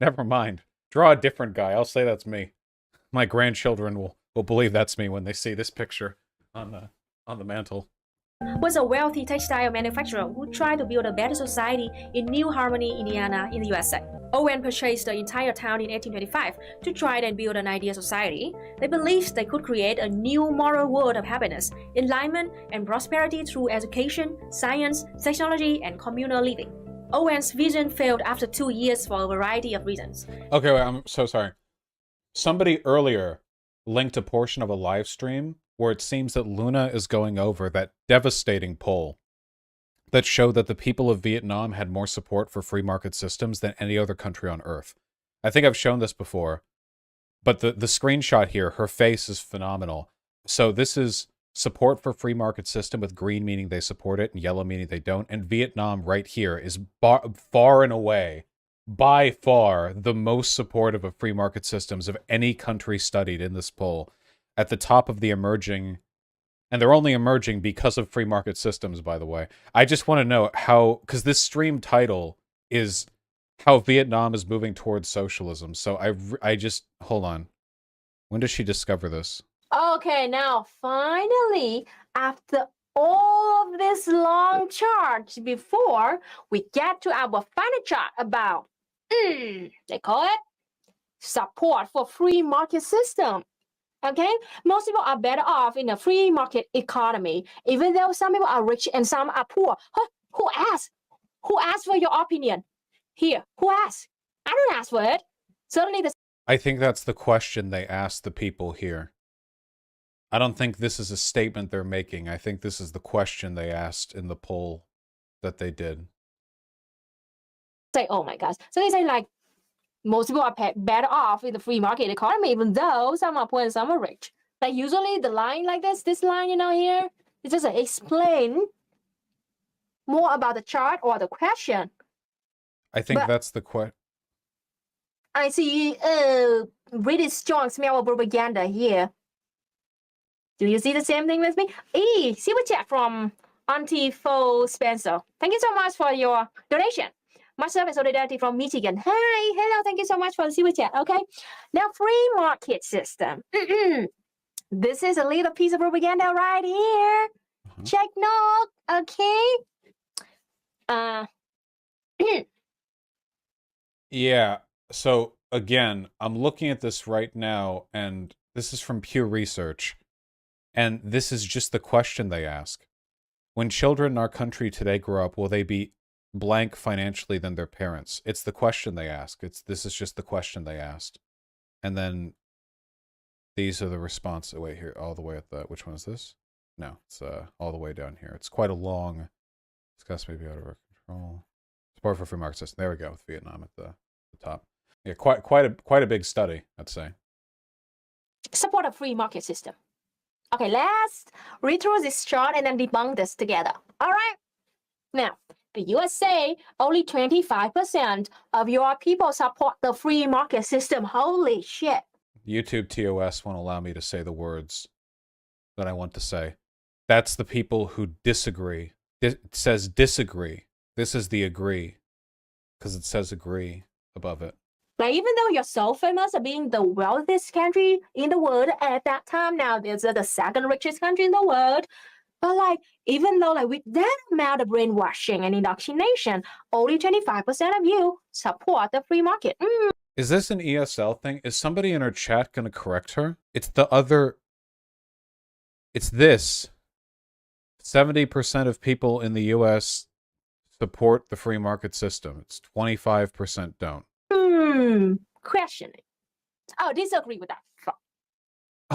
Never mind. Draw a different guy. I'll say that's me. My grandchildren will believe that's me when they see this picture on the mantle. Was a wealthy textile manufacturer who tried to build a better society in New Harmony, Indiana, in the USA. Owen purchased the entire town in 1825 to try and build an ideal society. They believed they could create a new moral world of happiness, enlightenment, and prosperity through education, science, technology, and communal living. Owen's vision failed after 2 years for a variety of reasons. Okay, wait, I'm so sorry. Somebody earlier linked a portion of a live stream where it seems that Luna is going over that devastating poll that showed that the people of Vietnam had more support for free market systems than any other country on Earth. I think I've shown this before, but the screenshot here, her face is phenomenal. So this is support for free market system, with green meaning they support it and yellow meaning they don't. And Vietnam right here is far and away, by far, the most supportive of free market systems of any country studied in this poll. At the top of the emerging, and they're only emerging because of free market systems, by the way. I just want to know how, because this stream title is how Vietnam is moving towards socialism. So I just, hold on. When does she discover this? Okay, now finally, after all of this long chart before, we get to our final chart about, they call it support for free market system. Okay, most people are better off in a free market economy, even though some people are rich and some are poor. Huh? Who asked? Who asked for your opinion? Here, who asked? I don't ask for it. Certainly the... I think that's the question they asked the people here. I don't think this is a statement they're making. I think this is the question they asked in the poll that they did. Say, oh my gosh. So they say like, most people are better off in the free market economy, even though some are poor and some are rich. Like usually the line like this line, you know, here, it just explain more about the chart or the question. I think that's the question. I see really strong smell of propaganda here. Do you see the same thing with me? Super chat from Auntie Fo Spencer. Thank you so much for your donation. Much love and solidarity from Michigan. Hi, hello, thank you so much for the super chat. Okay, now free market system. This is a little piece of propaganda right here. Check note, okay. Yeah, so again, I'm looking at this right now, and this is from Pew Research, and this is just the question they ask. When children in our country today grow up, will they be blank financially than their parents? It's the question they ask. This is just the question they asked. And then these are the response. Wait, here, all the way at the, which one is this? No, it's all the way down here. It's quite a long, discuss maybe out of our control. Support for free market system. There we go, with Vietnam at the top. Yeah, quite a big study, I'd say. Support a free market system. Okay, let's read through this chart and then debunk this together. All right. Now, the USA, only 25% of your people support the free market system. Holy shit. YouTube TOS won't allow me to say the words that I want to say. That's the people who disagree. It says disagree. This is the agree, because it says agree above it. Like, even though you're so famous of being the wealthiest country in the world at that time, now it's the second richest country in the world. But like, even though like with that amount of brainwashing and indoctrination, only 25% of you support the free market. Is this an ESL thing? Is somebody in her chat going to correct her? It's the other... It's this. 70% of people in the US support the free market system. It's 25% don't. Questioning. Oh, disagree with that.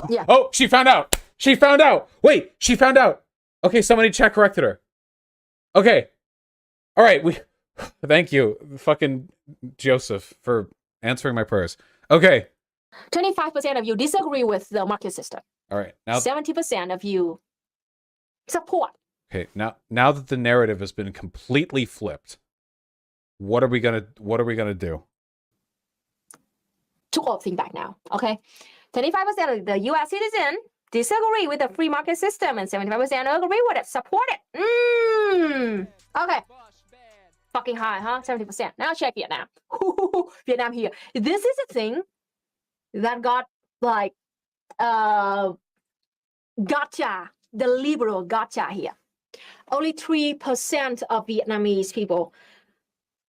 Yeah. Oh, she found out. She found out. Wait, she found out. Okay, somebody chat corrected her. Okay. All right, thank you, fucking Joseph, for answering my prayers. Okay. 25% of you disagree with the market system. All right. Now 70% of you support. Okay, now that the narrative has been completely flipped, what are we gonna do? Took all thing back now. Okay. 25% of the US citizen disagree with the free market system, and 75% agree with it, support it. Okay. Fucking high, huh? 70%. Now check Vietnam. Vietnam here. This is a thing that got like gotcha, the liberal gotcha here. Only 3% of Vietnamese people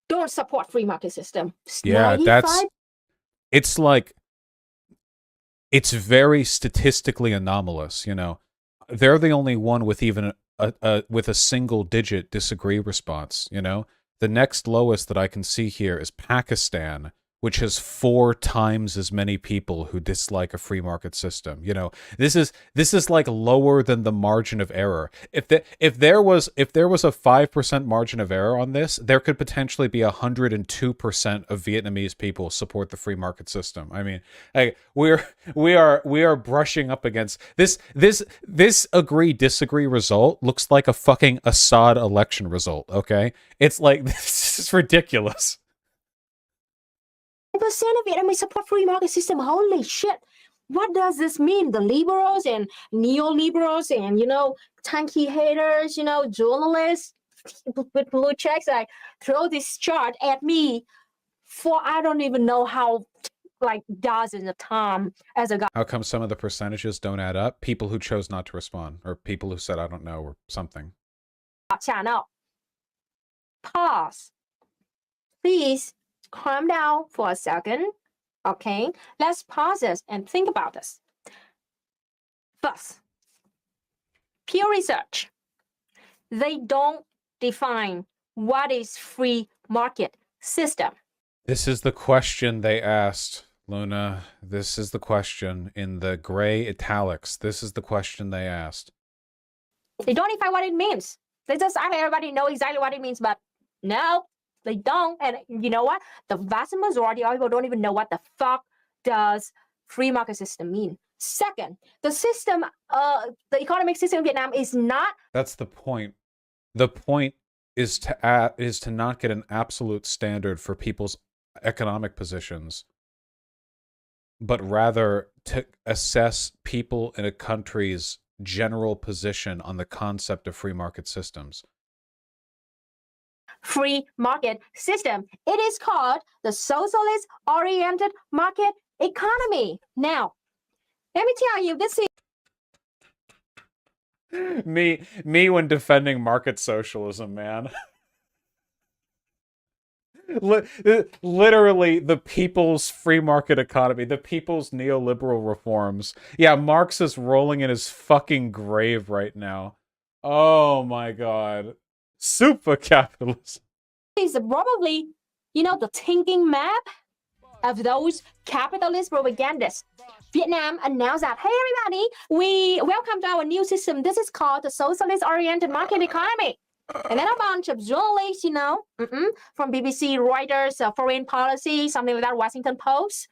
don't support free market system. Yeah, 95? It's like, it's very statistically anomalous, you know. They're the only one with even with a single digit disagree response, you know. The next lowest that I can see here is Pakistan, which has 4 times as many people who dislike a free market system. You know, this is like lower than the margin of error. If there was a 5% margin of error on this, there could potentially be 102% of Vietnamese people support the free market system. I mean, like, we are brushing up against this agree disagree result looks like a fucking Assad election result. Okay, it's like, this is ridiculous. Percent of Vietnamese support free market system. Holy shit. What does this mean? The liberals and neoliberals and, you know, Tankie haters, you know, journalists with blue checks, like, throw this chart at me for I don't even know how, like, dozens of times as a guy. How come some of the percentages don't add up? People who chose not to respond, or people who said I don't know, or something. Channel. Pause. Please calm down for a second. Okay, let's pause this and think about this. First, peer research. They don't define what is free market system. This is the question they asked, Luna. This is the question in the gray italics. This is the question they asked. They don't define what it means. They just ask everybody know exactly what it means, but no, they don't. And you know what? The vast majority of people don't even know what the fuck does free market system mean. Second, the system, the economic system in Vietnam is not. That's the point. The point is to not get an absolute standard for people's economic positions, but rather to assess people in a country's general position on the concept of free market systems. Free market system. It is called the socialist-oriented market economy. Now, let me tell you, this is me when defending market socialism, man. Literally the people's free market economy, the people's neoliberal reforms. Yeah, Marx is rolling in his fucking grave right now. Oh my god. Super capitalism. Is probably, you know, the thinking map of those capitalist propagandists. Vietnam announced that, hey everybody, we welcome to our new system. This is called the socialist-oriented market economy. And then a bunch of journalists, you know, from BBC, Reuters, Foreign Policy, something like that, Washington Post.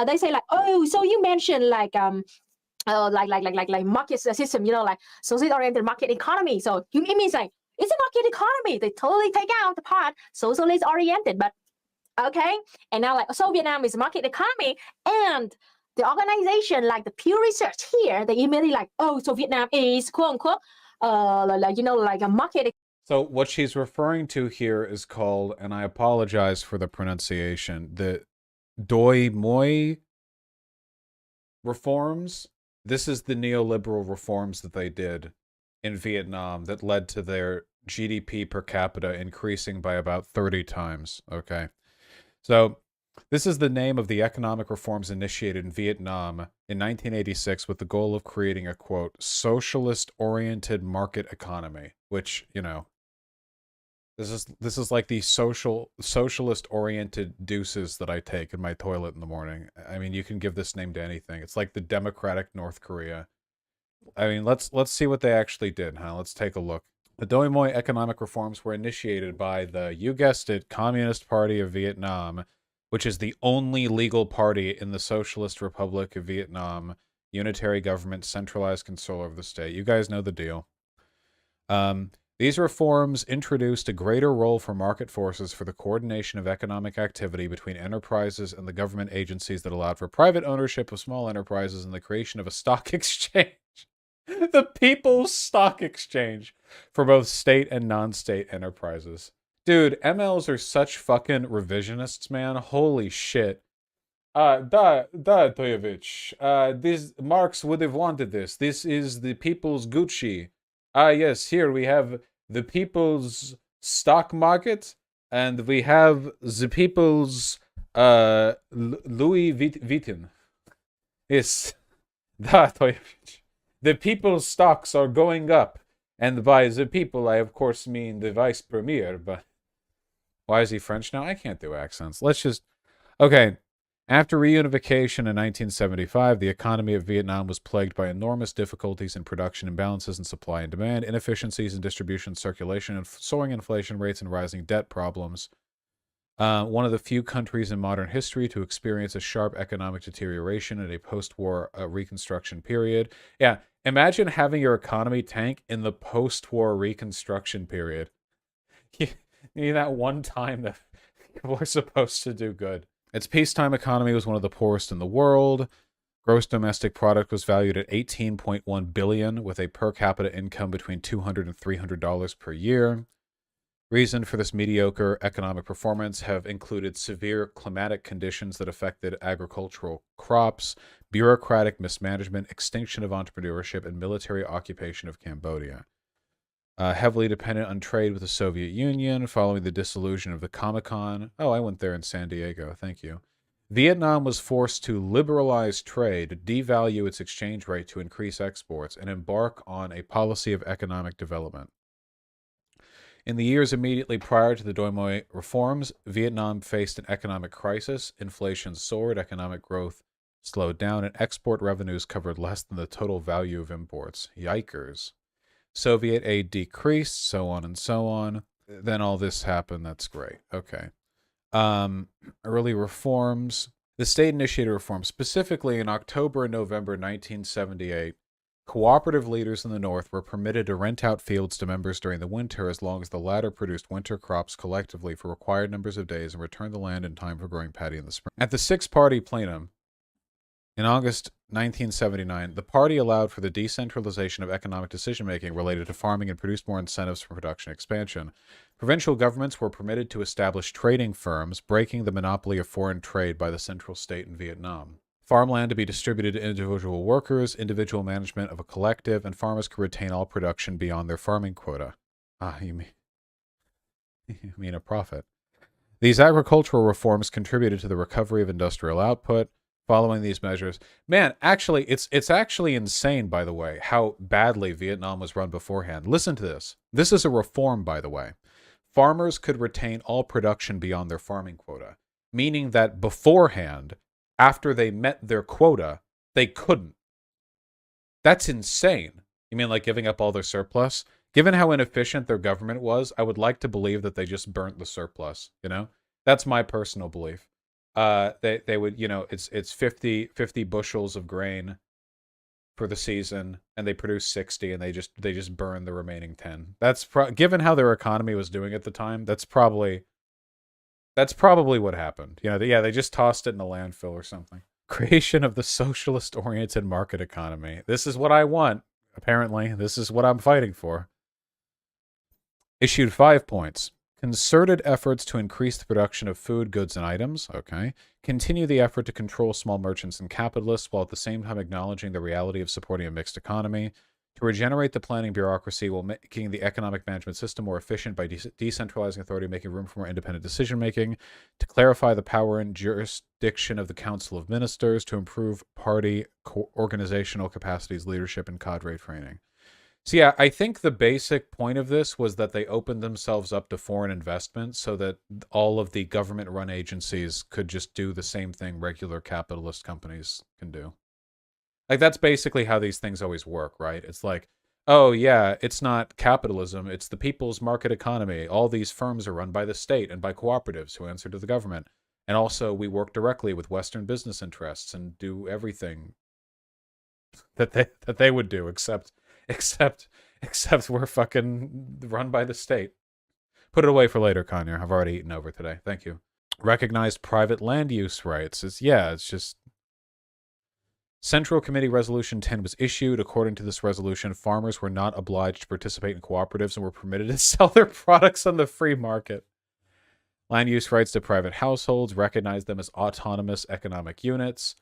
They say like, oh, so you mentioned like market system, you know, like socialist-oriented market economy. So it means like, it's a market economy. They totally take out the part socialist oriented, but okay. And now like, so Vietnam is a market economy, and the organization like the Pew Research here, they immediately like, oh, so Vietnam is quote unquote, like, you know, like a market. So what she's referring to here is called, and I apologize for the pronunciation, Doi Moi reforms. This is the neoliberal reforms that they did in Vietnam that led to their GDP per capita increasing by about 30 times. Okay. So this is the name of the economic reforms initiated in Vietnam in 1986 with the goal of creating a, quote, socialist-oriented market economy, which, you know, this is like the socialist-oriented deuces that I take in my toilet in the morning. I mean, you can give this name to anything. It's like the democratic North Korea. I mean, let's see what they actually did, huh? Let's take a look. The Doi Moi economic reforms were initiated by the, you guessed it, Communist Party of Vietnam, which is the only legal party in the Socialist Republic of Vietnam, unitary government, centralized control over the state. You guys know the deal. These reforms introduced a greater role for market forces for the coordination of economic activity between enterprises and the government agencies that allowed for private ownership of small enterprises and the creation of a stock exchange. The People's Stock Exchange for both state and non-state enterprises. Dude, MLs are such fucking revisionists, man. Holy shit. Toyevich. This Marx would have wanted this. This is the people's Gucci. Yes, here we have the people's stock market, and we have the people's Louis Vuitton. Yes. Toyevich. The people's stocks are going up. And by the people, I of course mean the vice premier, but why is he French now? I can't do accents. Let's just... Okay. After reunification in 1975, the economy of Vietnam was plagued by enormous difficulties in production imbalances in supply and demand, inefficiencies in distribution and circulation, and soaring inflation rates and rising debt problems. One of the few countries in modern history to experience a sharp economic deterioration in a post-war reconstruction period. Yeah, imagine having your economy tank in the post-war reconstruction period. You need that one time that people are supposed to do good. Its peacetime economy was one of the poorest in the world. Gross domestic product was valued at $18.1 billion, with a per capita income between $200 and $300 per year. Reason for this mediocre economic performance have included severe climatic conditions that affected agricultural crops, bureaucratic mismanagement, extinction of entrepreneurship, and military occupation of Cambodia. Heavily dependent on trade with the Soviet Union following the dissolution of the Comecon. Oh, I went there in San Diego. Thank you. Vietnam was forced to liberalize trade, devalue its exchange rate to increase exports, and embark on a policy of economic development. In the years immediately prior to the Doi Moi reforms, Vietnam faced an economic crisis. Inflation soared, economic growth slowed down, and export revenues covered less than the total value of imports. Yikers. Soviet aid decreased, so on and so on. Then all this happened. That's great. Okay. Early reforms. The state-initiated reforms, specifically in October and November 1978, cooperative leaders in the North were permitted to rent out fields to members during the winter as long as the latter produced winter crops collectively for required numbers of days and returned the land in time for growing paddy in the spring. At the six-party plenum in August 1979, the party allowed for the decentralization of economic decision-making related to farming and produced more incentives for production expansion. Provincial governments were permitted to establish trading firms, breaking the monopoly of foreign trade by the central state in Vietnam. Farmland to be distributed to individual workers, individual management of a collective, and farmers could retain all production beyond their farming quota. You mean a profit. These agricultural reforms contributed to the recovery of industrial output. Following these measures, man, actually, it's actually insane, by the way, how badly Vietnam was run beforehand. Listen to this. This is a reform, by the way. Farmers could retain all production beyond their farming quota, meaning that beforehand, after they met their quota, they couldn't. That's insane. You mean like giving up all their surplus? Given how inefficient their government was, I would like to believe that they just burnt the surplus, you know? That's my personal belief. They would, you know, it's 50 bushels of grain for the season, and they produce 60, and they just burn the remaining 10. That's given how their economy was doing at the time, that's probably what happened. You know, they just tossed it in a landfill or something. Creation of the socialist-oriented market economy. This is what I want, apparently. This is what I'm fighting for. Issued 5 points. Concerted efforts to increase the production of food, goods, and items. Okay. Continue the effort to control small merchants and capitalists while at the same time acknowledging the reality of supporting a mixed economy. To regenerate the planning bureaucracy while making the economic management system more efficient by decentralizing authority, making room for more independent decision-making. To clarify the power and jurisdiction of the Council of Ministers. To improve party organizational capacities, leadership, and cadre training. So yeah, I think the basic point of this was that they opened themselves up to foreign investment so that all of the government-run agencies could just do the same thing regular capitalist companies can do. Like, that's basically how these things always work, right? It's like, oh yeah, it's not capitalism, it's the people's market economy. All these firms are run by the state and by cooperatives who answer to the government. And also, we work directly with Western business interests and do everything that they would do, except we're fucking run by the state. Put it away for later, Kanye. I've already eaten over today. Thank you. Recognized private land use rights. It's just... Central Committee Resolution 10 was issued. According to this resolution, farmers were not obliged to participate in cooperatives and were permitted to sell their products on the free market. Land use rights to private households recognized them as autonomous economic units.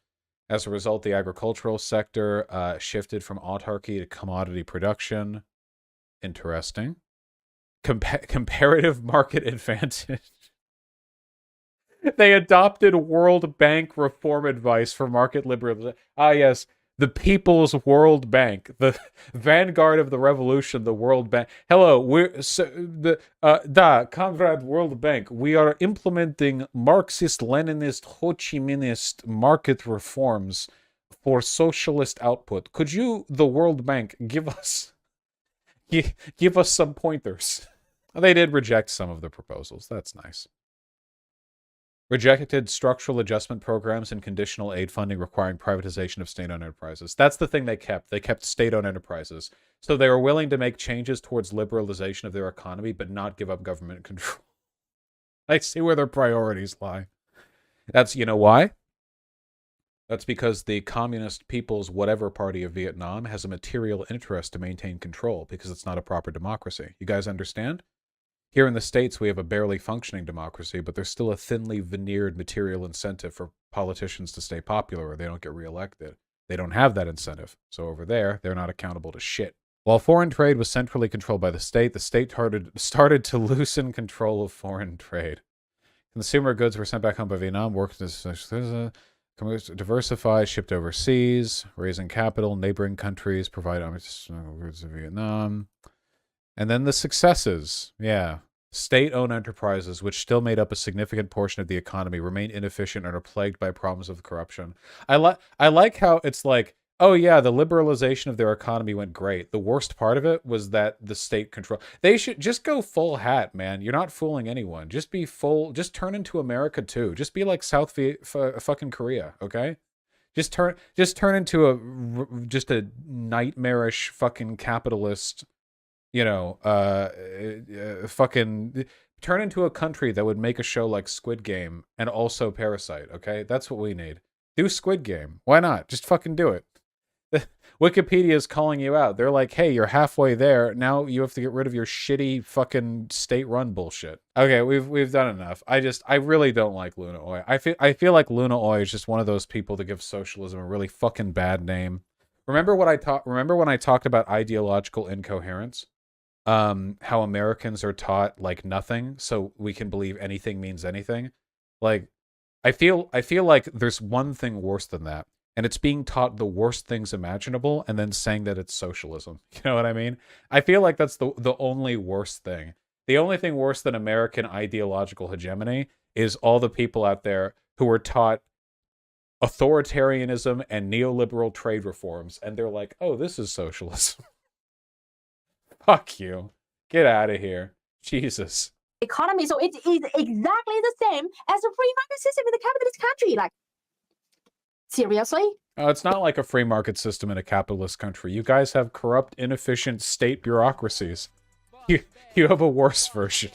As a result, the agricultural sector shifted from autarky to commodity production. Interesting. Comparative market advantage. They adopted World Bank reform advice for market liberalism. Ah, yes, the People's World Bank, the vanguard of the revolution, the World Bank. Hello, comrade World Bank, we are implementing Marxist-Leninist, Ho Chi Minhist market reforms for socialist output. Could you, the World Bank, give us some pointers? They did reject some of the proposals. That's nice. Rejected structural adjustment programs and conditional aid funding requiring privatization of state-owned enterprises. That's the thing they kept. They kept state-owned enterprises. So they were willing to make changes towards liberalization of their economy, but not give up government control. I see where their priorities lie. That's, you know why? That's because the Communist People's Whatever Party of Vietnam has a material interest to maintain control because it's not a proper democracy. You guys understand? Here in the States, we have a barely functioning democracy, but there's still a thinly veneered material incentive for politicians to stay popular or they don't get reelected. They don't have that incentive. So over there, they're not accountable to shit. While foreign trade was centrally controlled by the state started to loosen control of foreign trade. Consumer goods were sent back home by Vietnam, worked as diversified, shipped overseas, raising capital, neighboring countries, provide goods to Vietnam. And then the successes, yeah. State-owned enterprises, which still made up a significant portion of the economy, remain inefficient and are plagued by problems of corruption. I like how it's like, oh yeah, the liberalization of their economy went great. The worst part of it was that the state control. They should just go full hat, man. You're not fooling anyone. Just be full. Just turn into America too. Just be like fucking Korea, okay? Just turn into a nightmarish fucking capitalist. You know, fucking turn into a country that would make a show like Squid Game and also Parasite, okay? That's what we need. Do Squid Game. Why not? Just fucking do it. Wikipedia is calling you out. They're like, hey, you're halfway there. Now you have to get rid of your shitty fucking state-run bullshit. Okay, we've done enough. I really don't like Luna Oi. I feel like Luna Oi is just one of those people that give socialism a really fucking bad name. Remember when I talked about ideological incoherence? How Americans are taught like nothing, so we can believe anything means anything. Like, I feel like there's one thing worse than that, and it's being taught the worst things imaginable and then saying that it's socialism. You know what I mean? I feel like that's the only worst thing. The only thing worse than American ideological hegemony is all the people out there who are taught authoritarianism and neoliberal trade reforms, and they're like, oh, this is socialism. Fuck you. Get out of here. Jesus. Economy, so it is exactly the same as a free market system in the capitalist country. Like, seriously? Oh, it's not like a free market system in a capitalist country. You guys have corrupt, inefficient state bureaucracies. You have a worse version.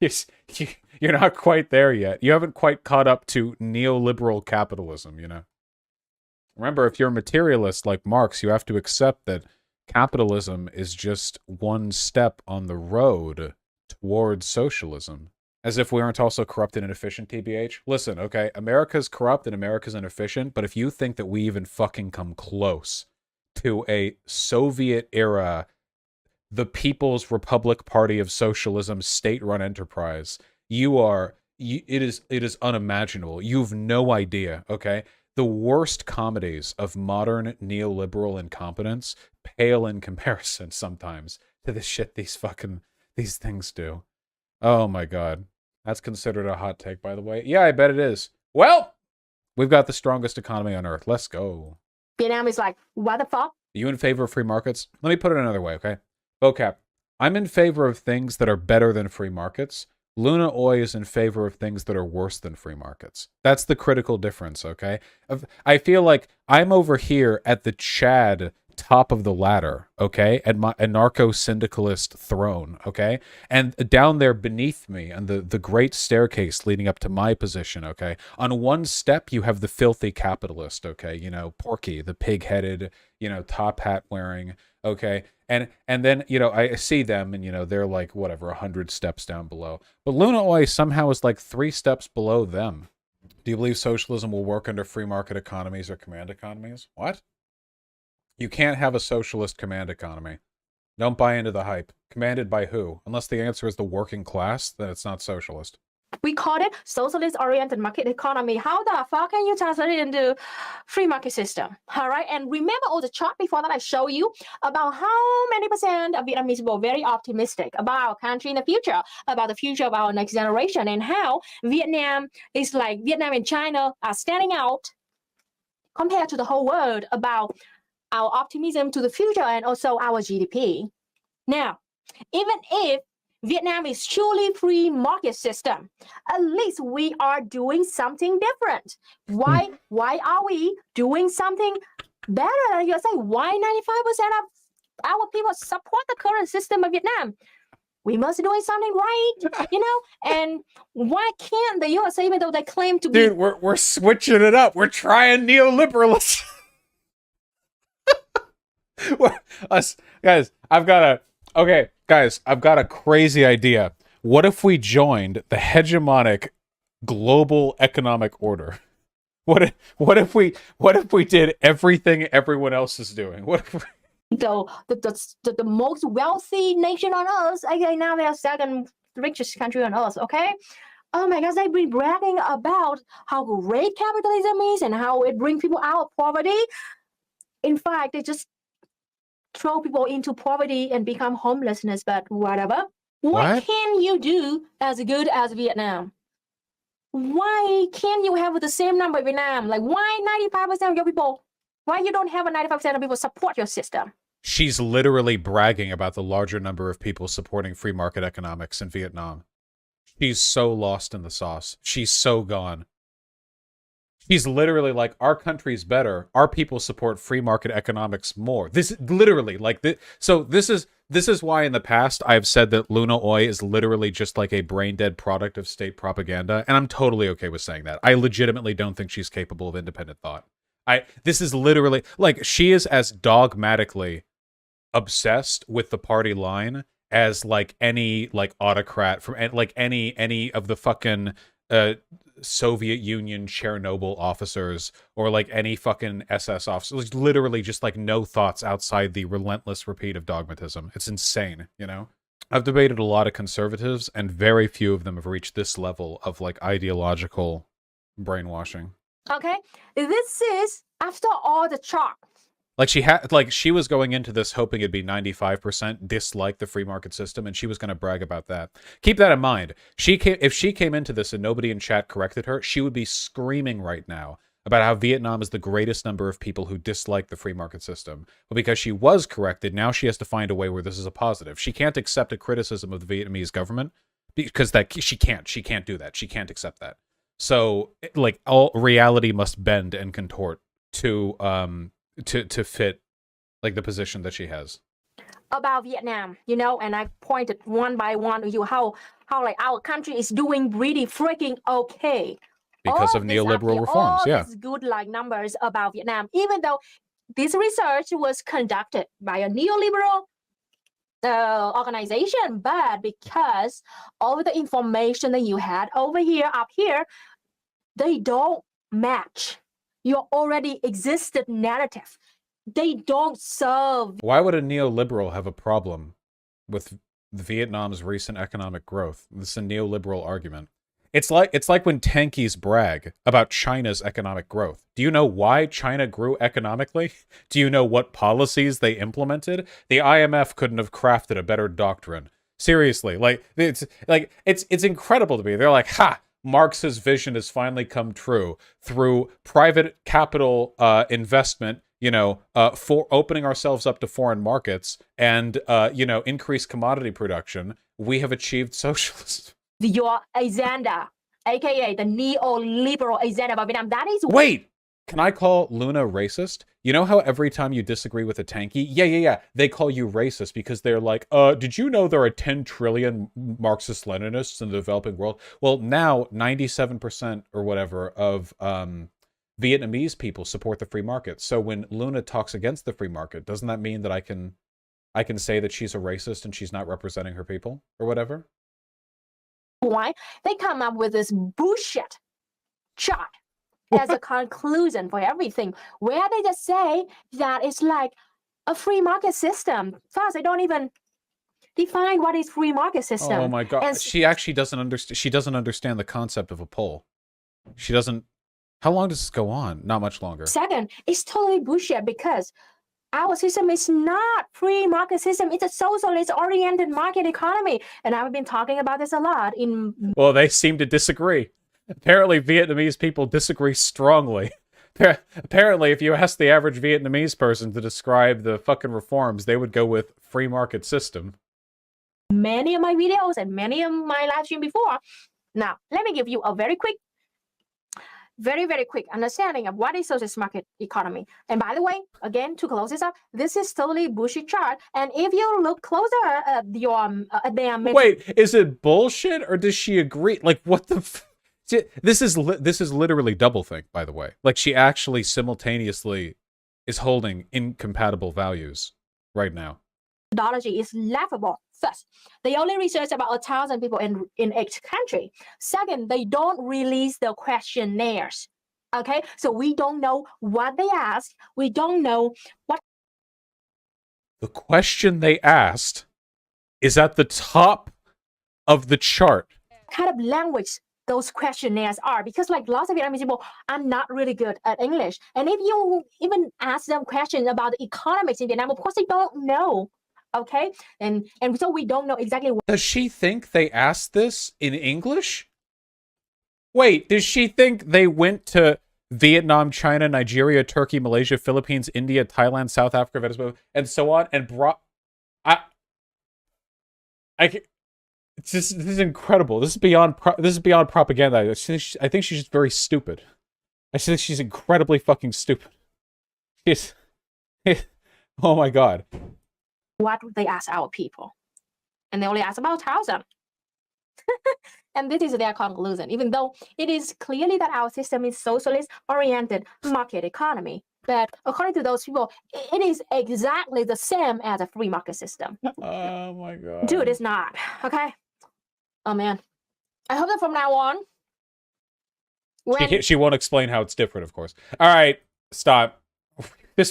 You're not quite there yet. You haven't quite caught up to neoliberal capitalism, you know? Remember, if you're a materialist like Marx, you have to accept that capitalism is just one step on the road towards socialism. As if we aren't also corrupt and inefficient, TBH. Listen, okay, America's corrupt and America's inefficient, but if you think that we even fucking come close to a Soviet-era, the People's Republic Party of Socialism state-run enterprise, it is unimaginable. You've no idea, okay? The worst comedies of modern neoliberal incompetence pale in comparison sometimes to the shit these things do. Oh my god. That's considered a hot take, by the way. Yeah, I bet it is. Well, we've got the strongest economy on earth. Let's go. Vietnam is like, what the fuck? Are you in favor of free markets? Let me put it another way, okay? Vocab. I'm in favor of things that are better than free markets. Luna Oi is in favor of things that are worse than free markets. That's the critical difference, okay? I feel like I'm over here at the Chad top of the ladder, okay? At my anarcho-syndicalist throne, okay? And down there beneath me, on the great staircase leading up to my position, okay? On one step, you have the filthy capitalist, okay? You know, Porky, the pig-headed, you know, top hat wearing, okay? And then, you know, I see them and, you know, they're like, whatever, 100 steps down below. But Luna Oi somehow is like 3 steps below them. Do you believe socialism will work under free market economies or command economies? What? You can't have a socialist command economy. Don't buy into the hype. Commanded by who? Unless the answer is the working class, then it's not socialist. We call it socialist-oriented market economy. How the fuck can you translate it into free market system? All right, and remember all the chart before that I showed you about how many percent of Vietnamese were very optimistic about our country in the future, about the future of our next generation, and how Vietnam and China are standing out compared to the whole world about our optimism to the future and also our GDP. Now, even if Vietnam is truly free market system, at least we are doing something different. Why are we doing something better than USA? Why 95% of our people support the current system of Vietnam? We must be doing something right, you know? And why can't the USA, even though they claim to be... Dude, we're switching it up. We're trying neoliberalism. Guys, I've got a crazy idea. What if we joined the hegemonic global economic order? What if we did everything everyone else is doing? What if the most wealthy nation on earth, okay, now they are second richest country on earth, okay? Oh my gosh, they've been bragging about how great capitalism is and how it brings people out of poverty. In fact, they just throw people into poverty and become homelessness, but whatever. What can you do as good as Vietnam? Why can't you have the same number of Vietnam? Like, why 95% of your people, why you don't have a 95% of people support your system? She's literally bragging about the larger number of people supporting free market economics in Vietnam. She's so lost in the sauce. She's so gone. He's literally like, our country's better. Our people support free market economics more. This literally like this. So this is why in the past I've said that Luna Oi is literally just like a brain dead product of state propaganda, and I'm totally okay with saying that. I legitimately don't think she's capable of independent thought. This is literally like, she is as dogmatically obsessed with the party line as like any like autocrat from like any of the fucking Soviet Union Chernobyl officers or like any fucking SS officers. Literally just like no thoughts outside the relentless repeat of dogmatism. It's insane, you know? I've debated a lot of conservatives and very few of them have reached this level of like ideological brainwashing. Okay, this is after all the chart. Like she was going into this hoping it'd be 95% dislike the free market system, and she was going to brag about that. Keep that in mind. If she came into this and nobody in chat corrected her, she would be screaming right now about how Vietnam is the greatest number of people who dislike the free market system. But because she was corrected, now she has to find a way where this is a positive. She can't accept a criticism of the Vietnamese government because she can't do that. She can't accept that. So like all reality must bend and contort to fit like the position that she has. About Vietnam, you know, and I pointed one by one to you how like our country is doing really freaking okay. Because of neoliberal reforms, yeah. These good like numbers about Vietnam, even though this research was conducted by a neoliberal organization, but because all the information that you had over here, up here, they don't match your already existed narrative. They don't serve. Why would a neoliberal have a problem with Vietnam's recent economic growth? This is a neoliberal argument. It's like when Tankies brag about China's economic growth. Do you know why China grew economically? Do you know what policies they implemented? The IMF couldn't have crafted a better doctrine. Seriously, it's incredible to me. They're like, ha! Marx's vision has finally come true through private capital investment, for opening ourselves up to foreign markets and, increased commodity production. We have achieved socialism. Your agenda, aka the neoliberal agenda of Vietnam, that is... Wait! Can I call Luna racist? You know how every time you disagree with a Tankie, yeah, they call you racist because they're like, did you know there are 10 trillion Marxist-Leninists in the developing world? Well, now 97% or whatever of Vietnamese people support the free market. So when Luna talks against the free market, doesn't that mean that I can say that she's a racist and she's not representing her people or whatever? Why? They come up with this bullshit chart as a conclusion for everything, where they just say that it's like a free market system. First, they don't even define what is free market system. Oh my God. And she actually doesn't understand. She doesn't understand the concept of a poll. She doesn't. How long does this go on? Not much longer. Second, it's totally bullshit because our system is not free market system. It's a socialist-oriented market economy. And I've been talking about this a lot in... Well, they seem to disagree. Apparently, Vietnamese people disagree strongly. Apparently, if you ask the average Vietnamese person to describe the fucking reforms, they would go with free market system. Many of my videos and many of my live stream before. Now, let me give you a very quick understanding of what is socialist market economy. And by the way, again, to close this up, this is totally bullshit chart. And if you look closer at their... Wait, is it bullshit or does she agree? Like, what the... This is literally doublethink, by the way. Like, she actually simultaneously is holding incompatible values right now. Methodology is laughable. First, they only research about 1,000 people in each country. Second, they don't release the questionnaires. Okay, so we don't know what they asked. We don't know what... The question they asked is at the top of the chart. Kind of language those questionnaires are, because like lots of Vietnamese people are not really good at English. And if you even ask them questions about the economics in Vietnam, of course they don't know. Okay, and so we don't know exactly what... Does she think they asked this in English? Wait, does she think they went to Vietnam, China, Nigeria, Turkey, Malaysia, Philippines, India, Thailand, South Africa, Venezuela, and so on, and brought... this is incredible. This is beyond propaganda. I think she's just very stupid. I think she's incredibly fucking stupid. Oh my God. What would they ask our people? And they only ask about 1,000. And this is their conclusion, even though it is clearly that our system is socialist-oriented market economy. But according to those people, it is exactly the same as a free market system. Oh my God. Dude, it's not. Okay? Oh man. I hope that from now on... She won't explain how it's different, of course. All right, stop.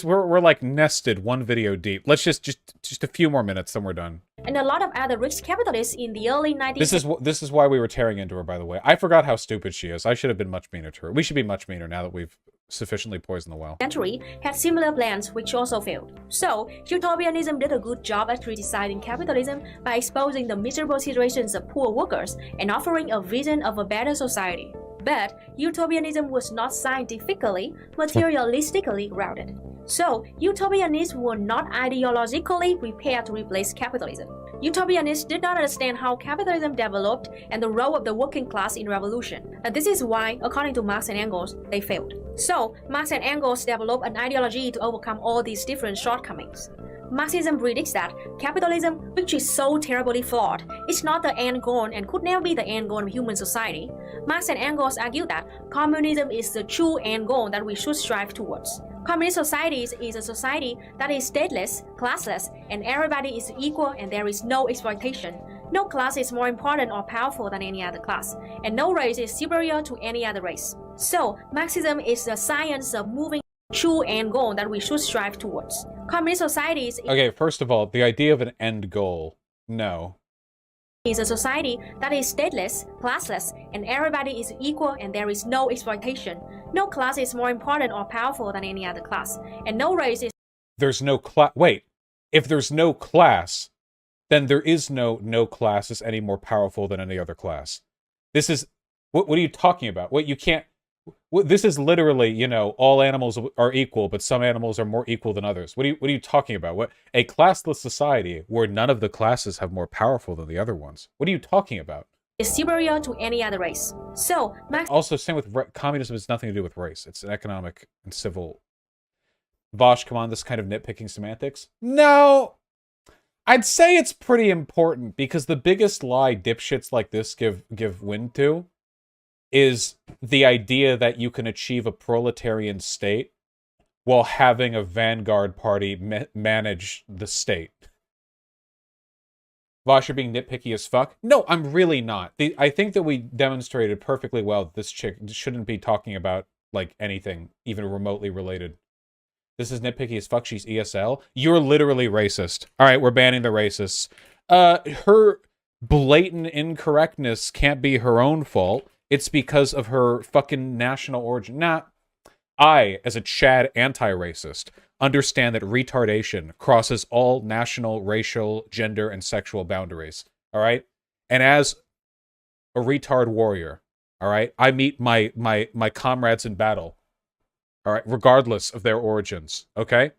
We're like nested one video deep. Let's just a few more minutes, then we're done. And a lot of other rich capitalists in the early 19th... This is why we were tearing into her, by the way. I forgot how stupid she is. I should have been much meaner to her. We should be much meaner now that we've sufficiently poisoned the well. Century had similar plans which also failed. So, utopianism did a good job at criticizing capitalism by exposing the miserable situations of poor workers and offering a vision of a better society. But utopianism was not scientifically, materialistically grounded. So, utopianists were not ideologically prepared to replace capitalism. Utopianists did not understand how capitalism developed and the role of the working class in revolution. And this is why, according to Marx and Engels, they failed. So, Marx and Engels developed an ideology to overcome all these different shortcomings. Marxism predicts that capitalism, which is so terribly flawed, is not the end goal and could never be the end goal of human society. Marx and Engels argue that communism is the true end goal that we should strive towards. Communist society is a society that is stateless, classless, and everybody is equal and there is no exploitation. No class is more important or powerful than any other class, and no race is superior to any other race. So, Marxism is the science of moving true end goal that we should strive towards. Communist societies... Okay, first of all, the idea of an end goal, no. ...is a society that is stateless, classless, and everybody is equal and there is no exploitation. No class is more important or powerful than any other class, and no race is... There's no class... Wait, if there's no class, then there is no class is any more powerful than any other class. This is... What are you talking about? What, you can't... This is literally, you know, all animals are equal, but some animals are more equal than others. What are you talking about? What, a classless society where none of the classes have more powerful than the other ones. What are you talking about? Is superior to any other race. So, also, same with communism has nothing to do with race. It's an economic and civil. Vaush, come on, this kind of nitpicking semantics? No! I'd say it's pretty important because the biggest lie dipshits like this give wind to is the idea that you can achieve a proletarian state while having a vanguard party manage the state. Vaush, you're being nitpicky as fuck? No, I'm really not. I think that we demonstrated perfectly well that this chick shouldn't be talking about, like, anything even remotely related. This is nitpicky as fuck. She's ESL. You're literally racist. All right, we're banning the racists. Her blatant incorrectness can't be her own fault. It's because of her fucking national origin. Nah, I, as a Chad anti-racist, understand that retardation crosses all national, racial, gender, and sexual boundaries. All right? And as a retard warrior, all right, I meet my comrades in battle. All right, regardless of their origins, okay?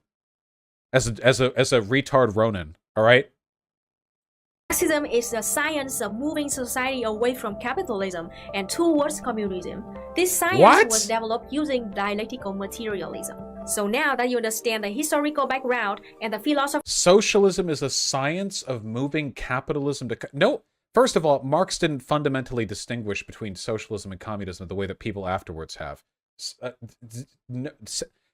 As a retard Ronin, all right? Marxism is the science of moving society away from capitalism and towards communism. This science was developed using dialectical materialism. So now that you understand the historical background and the philosophy... Socialism is a science of moving capitalism to... No, first of all, Marx didn't fundamentally distinguish between socialism and communism the way that people afterwards have.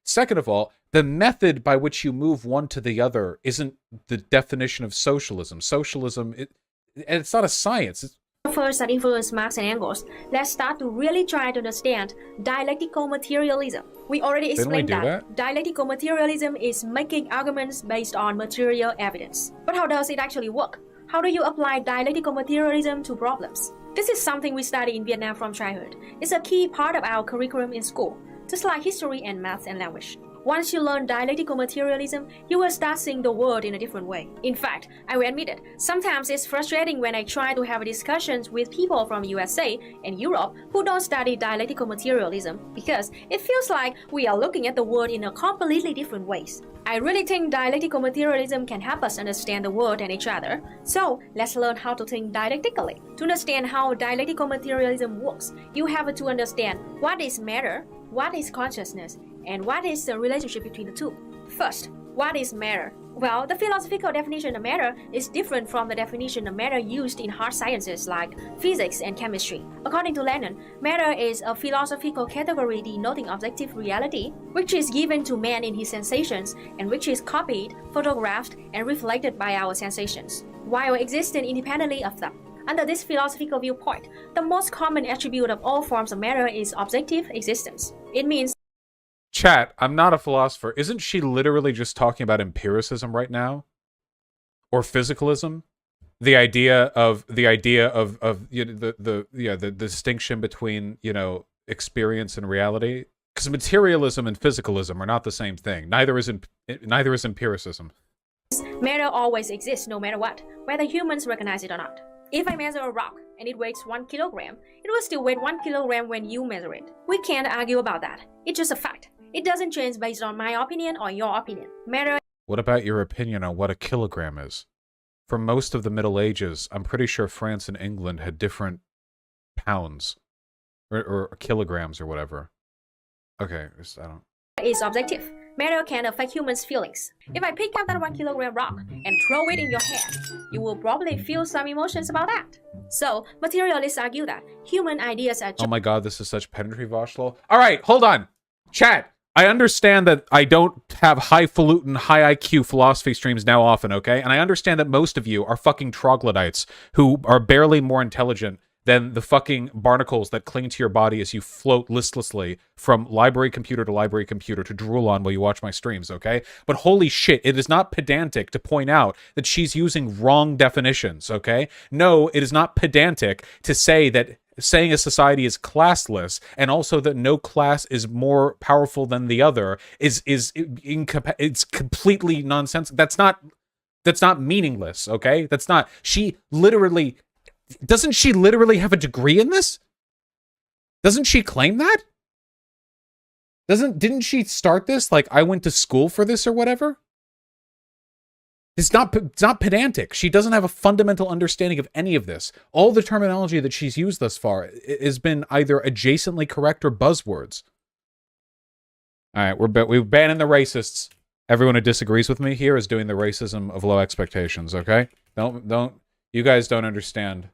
Second of all, the method by which you move one to the other isn't the definition of socialism. Socialism, and it's not a science. Philosophers that influence Marx and Engels, let's start to really try to understand dialectical materialism. We already explained that dialectical materialism is making arguments based on material evidence. But how does it actually work? How do you apply dialectical materialism to problems? This is something we study in Vietnam from childhood. It's a key part of our curriculum in school, just like history and math and language. Once you learn dialectical materialism, you will start seeing the world in a different way. In fact, I will admit it, sometimes it's frustrating when I try to have discussions with people from USA and Europe who don't study dialectical materialism, because it feels like we are looking at the world in a completely different ways. I really think dialectical materialism can help us understand the world and each other. So, let's learn how to think dialectically. To understand how dialectical materialism works, you have to understand what is matter, what is consciousness, and what is the relationship between the two. First, what is matter? Well, the philosophical definition of matter is different from the definition of matter used in hard sciences like physics and chemistry. According to Lenin, matter is a philosophical category denoting objective reality, which is given to man in his sensations and which is copied, photographed, and reflected by our sensations, while existing independently of them. Under this philosophical viewpoint, the most common attribute of all forms of matter is objective existence. It means... Chat, I'm not a philosopher. Isn't she literally just talking about empiricism right now? Or physicalism? The idea of you know, the distinction between, you know, experience and reality? Because materialism and physicalism are not the same thing. Neither is empiricism. Matter always exists no matter what, whether humans recognize it or not. If I measure a rock and it weighs 1 kilogram, it will still weigh 1 kilogram when you measure it. We can't argue about that. It's just a fact. It doesn't change based on my opinion or your opinion. Matter... What about your opinion on what a kilogram is? For most of the Middle Ages, I'm pretty sure France and England had different pounds. Or kilograms or whatever. Okay, I don't... It's objective. Matter can affect humans' feelings. If I pick up that 1 kilogram rock and throw it in your hand, you will probably feel some emotions about that. So, materialists argue that human ideas are... Oh my god, this is such pedantry, Vaush. Alright, hold on! Chat! I understand that I don't have highfalutin, high IQ philosophy streams now often, okay? And I understand that most of you are fucking troglodytes who are barely more intelligent than the fucking barnacles that cling to your body as you float listlessly from library computer to drool on while you watch my streams, okay? But holy shit, it is not pedantic to point out that she's using wrong definitions, okay? No, it is not pedantic to say that saying a society is classless and also that no class is more powerful than the other it's completely nonsense. That's not meaningless, okay? That's not. Doesn't she literally have a degree in this? Doesn't she claim that? Didn't she start this like I went to school for this or whatever? It's not pedantic. She doesn't have a fundamental understanding of any of this. All the terminology that she's used thus far has been either adjacently correct or buzzwords. All right, we're banning the racists. Everyone who disagrees with me here is doing the racism of low expectations, okay? You guys don't understand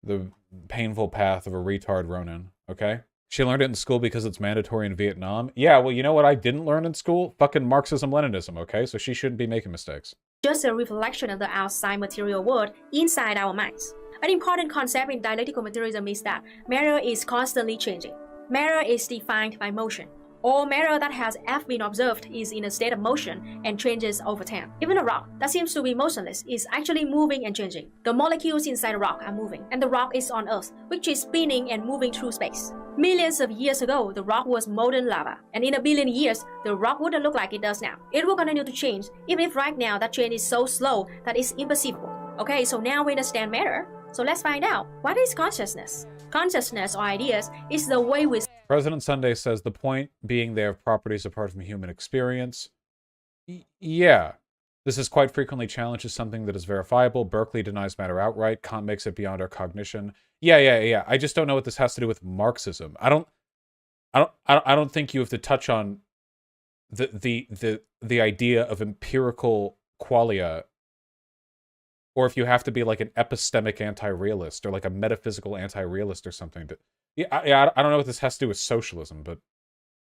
the painful path of a retard Ronin, okay? She learned it in school because it's mandatory in Vietnam. Yeah, well, you know what I didn't learn in school? Fucking Marxism-Leninism, okay? So she shouldn't be making mistakes. Just a reflection of the outside material world inside our minds. An important concept in dialectical materialism is that matter is constantly changing. Matter is defined by motion. All matter that has ever been observed is in a state of motion and changes over time. Even a rock that seems to be motionless is actually moving and changing. The molecules inside a rock are moving, and the rock is on Earth, which is spinning and moving through space. Millions of years ago, the rock was molten lava, and in a billion years, the rock wouldn't look like it does now. It will continue to change, even if right now that change is so slow that it's imperceptible. Okay, so now we understand matter. So let's find out, what is consciousness? Consciousness or ideas is the way we... President Sunday says the point being they have properties apart from human experience. Yeah. This is quite frequently challenged as something that is verifiable. Berkeley denies matter outright. Kant makes it beyond our cognition. Yeah. I just don't know what this has to do with Marxism. I don't think you have to touch on the idea of empirical qualia, or if you have to be like an epistemic anti-realist or like a metaphysical anti-realist or something. I don't know what this has to do with socialism, but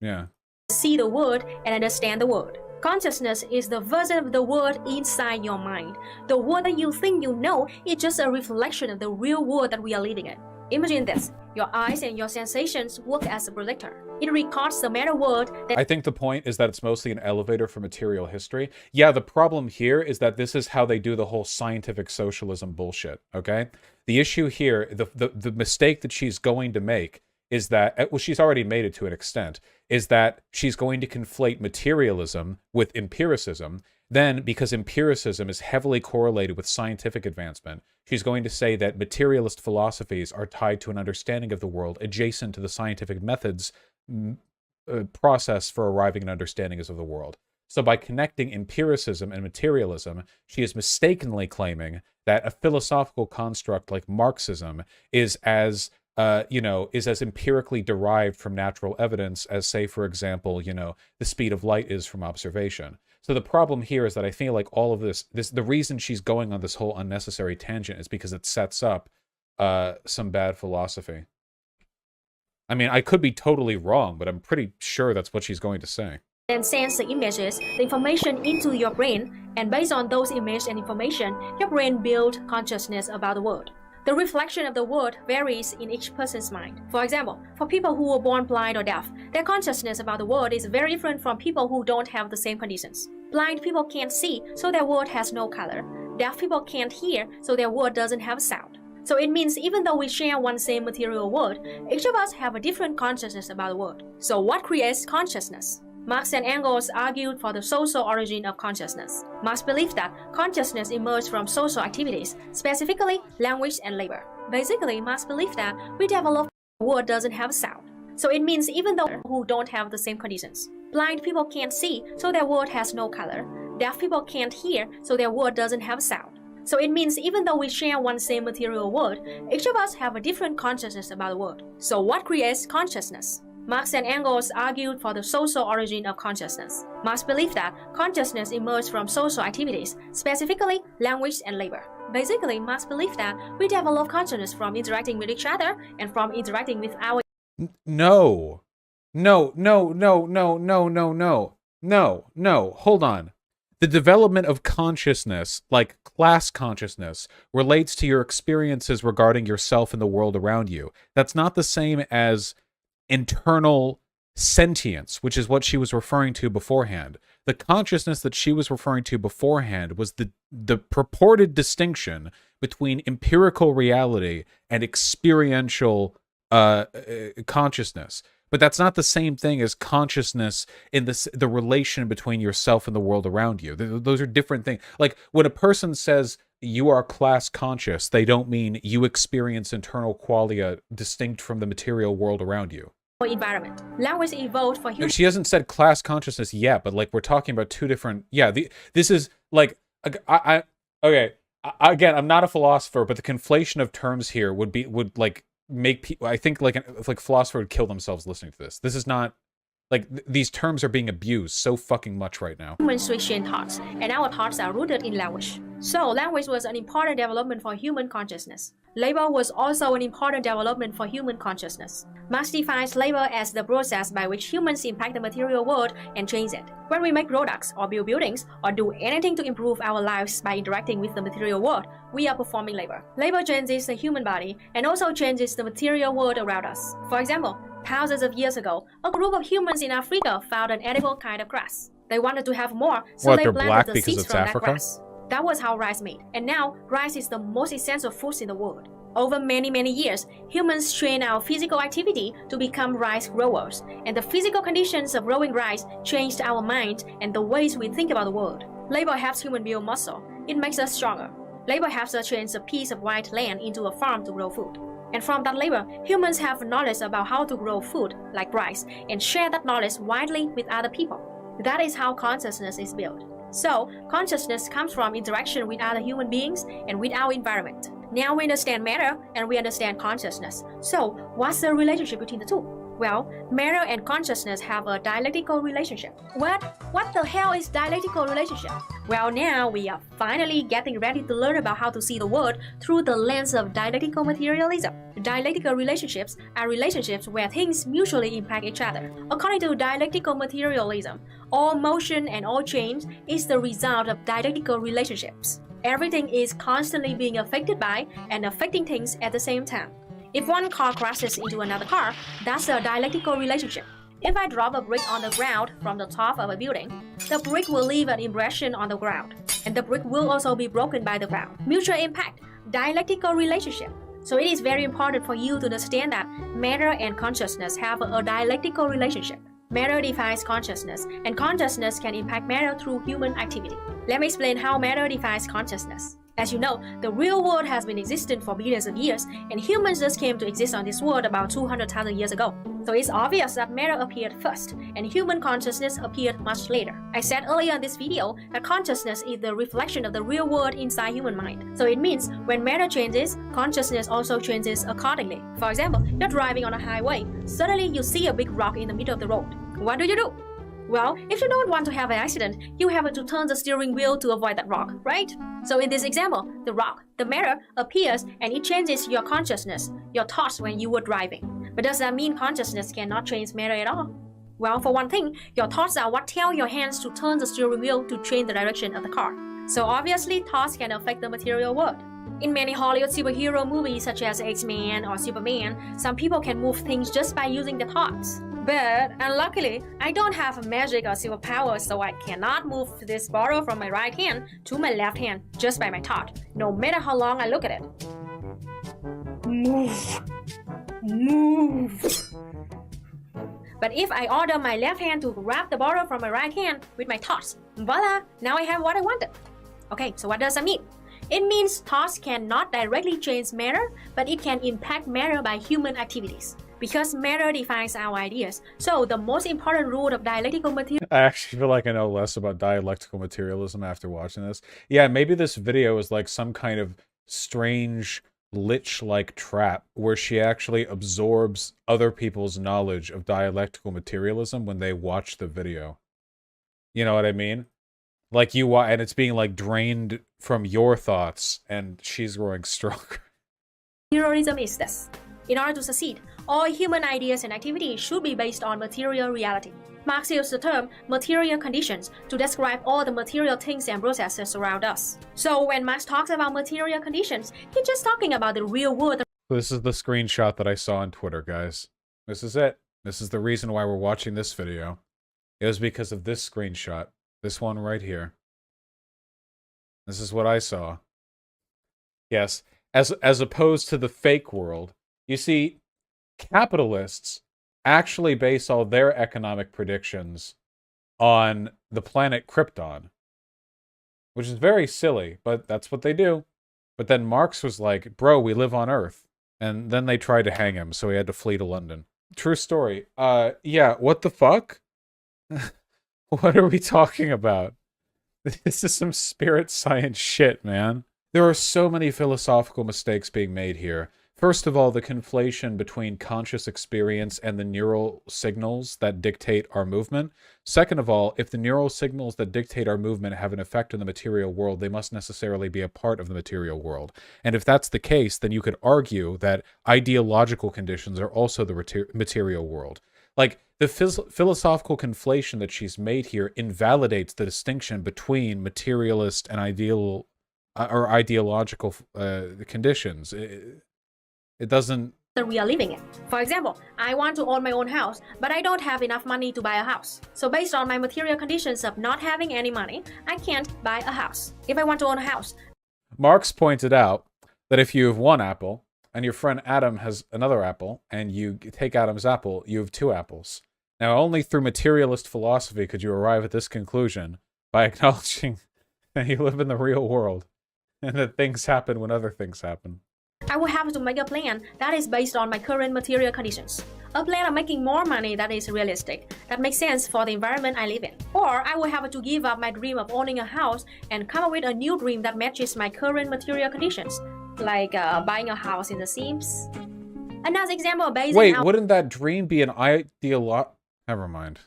yeah. See the world and understand the world. Consciousness is the version of the world inside your mind. The world that you think you know is just a reflection of the real world that we are living in. Imagine this. Your eyes and your sensations work as a projector. It records the matter world that... I think the point is that it's mostly an elevator for material history. Yeah, the problem here is that this is how they do the whole scientific socialism bullshit, okay? The issue here, the mistake that she's going to make is that, well, she's already made it to an extent, is that she's going to conflate materialism with empiricism. Then, because empiricism is heavily correlated with scientific advancement, she's going to say that materialist philosophies are tied to an understanding of the world adjacent to the scientific methods process for arriving at understandings of the world. So by connecting empiricism and materialism, she is mistakenly claiming that a philosophical construct like Marxism is as empirically derived from natural evidence as, say, for example, the speed of light is from observation. So the problem here is that I feel like all of this, the reason she's going on this whole unnecessary tangent is because it sets up some bad philosophy. I mean, I could be totally wrong, but I'm pretty sure that's what she's going to say. And sends the images, the information into your brain, and based on those images and information, your brain builds consciousness about the world. The reflection of the world varies in each person's mind. For example, for people who were born blind or deaf, their consciousness about the world is very different from people who don't have the same conditions. Blind people can't see, so their world has no color. Deaf people can't hear, so their world doesn't have sound. So it means even though we share one same material world, each of us have a different consciousness about the world. So what creates consciousness? Marx and Engels argued for the social origin of consciousness. Marx believed that consciousness emerged from social activities, specifically language and labor. Basically, Marx believed that we develop the world doesn't have sound. So it means even though who don't have the same conditions. Blind people can't see, so their world has no color. Deaf people can't hear, so their world doesn't have sound. So it means even though we share one same material world, each of us have a different consciousness about the world. So what creates consciousness? Marx and Engels argued for the social origin of consciousness. Marx believed that consciousness emerged from social activities, specifically language and labor. Basically, Marx believed that we develop consciousness from interacting with each other and from interacting with our... No. No, no, no, no, no, no, no. No, no, hold on. The development of consciousness, like class consciousness, relates to your experiences regarding yourself and the world around you. That's not the same as internal sentience, which is what she was referring to beforehand. The consciousness that she was referring to beforehand was the purported distinction between empirical reality and experiential consciousness. But that's not the same thing as consciousness in the relation between yourself and the world around you. Those are different things. Like when a person says you are class conscious, they don't mean you experience internal qualia distinct from the material world around you. Environment. Language evolved for humans. She hasn't said class consciousness yet, but like we're talking about two different. Yeah, this is like okay. Again, I'm not a philosopher, but the conflation of terms here would like make people. I think like philosopher would kill themselves listening to this. This is not like these terms are being abused so fucking much right now. Humans exchange thoughts, and our thoughts are rooted in language. So language was an important development for human consciousness. Labor was also an important development for human consciousness. Marx defines labor as the process by which humans impact the material world and change it. When we make products or build buildings or do anything to improve our lives by interacting with the material world, we are performing labor. Labor changes the human body and also changes the material world around us. For example, thousands of years ago, a group of humans in Africa found an edible kind of grass. They wanted to have more, so they planted the seeds from that grass. That was how rice made. And now, rice is the most essential food in the world. Over many years, humans trained our physical activity to become rice growers, and the physical conditions of growing rice changed our mind and the ways we think about the world. Labor helps humans build muscle. It makes us stronger. Labor helps us change a piece of white land into a farm to grow food. And from that labor, humans have knowledge about how to grow food, like rice, and share that knowledge widely with other people. That is how consciousness is built. So, consciousness comes from interaction with other human beings and with our environment. Now we understand matter and we understand consciousness. So, what's the relationship between the two? Well, matter and consciousness have a dialectical relationship. What the hell is dialectical relationship? Well, now we are finally getting ready to learn about how to see the world through the lens of dialectical materialism. Dialectical relationships are relationships where things mutually impact each other. According to dialectical materialism, all motion and all change is the result of dialectical relationships. Everything is constantly being affected by and affecting things at the same time. If one car crashes into another car, that's a dialectical relationship. If I drop a brick on the ground from the top of a building, the brick will leave an impression on the ground, and the brick will also be broken by the ground. Mutual impact, dialectical relationship. So it is very important for you to understand that matter and consciousness have a dialectical relationship. Matter defines consciousness, and consciousness can impact matter through human activity. Let me explain how matter defines consciousness. As you know, the real world has been existing for billions of years, and humans just came to exist on this world about 200,000 years ago. So it's obvious that matter appeared first, and human consciousness appeared much later. I said earlier in this video that consciousness is the reflection of the real world inside human mind. So it means when matter changes, consciousness also changes accordingly. For example, you're driving on a highway. Suddenly you see a big rock in the middle of the road. What do? Well, if you don't want to have an accident, you have to turn the steering wheel to avoid that rock, right? So in this example, the rock, the matter, appears and it changes your consciousness, your thoughts when you were driving. But does that mean consciousness cannot change matter at all? Well, for one thing, your thoughts are what tell your hands to turn the steering wheel to change the direction of the car. So obviously, thoughts can affect the material world. In many Hollywood superhero movies such as X-Men or Superman, some people can move things just by using their thoughts. But unluckily, I don't have magic or superpowers, so I cannot move this bottle from my right hand to my left hand just by my thought, no matter how long I look at it. Move. But if I order my left hand to grab the bottle from my right hand with my thoughts, voila, now I have what I wanted. Okay, so what does that mean? It means thoughts cannot directly change matter, but it can impact matter by human activities. Because matter defines our ideas, so the most important rule of dialectical materialism... I actually feel like I know less about dialectical materialism after watching this. Yeah, maybe this video is like some kind of strange lich-like trap where she actually absorbs other people's knowledge of dialectical materialism when they watch the video. You know what I mean? Like and it's being like drained from your thoughts, and she's growing stronger. Materialism is this. In order to succeed, all human ideas and activities should be based on material reality. Marx used the term material conditions to describe all the material things and processes around us. So when Marx talks about material conditions, he's just talking about the real world. This is the screenshot that I saw on Twitter, guys. This is it. This is the reason why we're watching this video. It was because of this screenshot. This one right here. This is what I saw. Yes, as opposed to the fake world. You see, capitalists actually base all their economic predictions on the planet Krypton. Which is very silly, but that's what they do. But then Marx was like, bro, we live on Earth. And then they tried to hang him, so he had to flee to London. True story. Yeah, what the fuck? What are we talking about? This is some spirit science shit, man. There are so many philosophical mistakes being made here. First of all, the conflation between conscious experience and the neural signals that dictate our movement. Second of all, if the neural signals that dictate our movement have an effect on the material world, they must necessarily be a part of the material world. And if that's the case, then you could argue that ideological conditions are also the material world. Like, the philosophical conflation that she's made here invalidates the distinction between materialist and ideological conditions. It doesn't... we are living in. For example, I want to own my own house, but I don't have enough money to buy a house. So based on my material conditions of not having any money, I can't buy a house. If I want to own a house... Marx pointed out that if you have one apple, and your friend Adam has another apple, and you take Adam's apple, you have two apples. Now, only through materialist philosophy could you arrive at this conclusion by acknowledging that you live in the real world, and that things happen when other things happen. I will have to make a plan that is based on my current material conditions. A plan of making more money that is realistic, that makes sense for the environment I live in. Or I will have to give up my dream of owning a house and come up with a new dream that matches my current material conditions, like buying a house in The Sims. Another example based on... Wait, wouldn't that dream be an ideology? Never mind.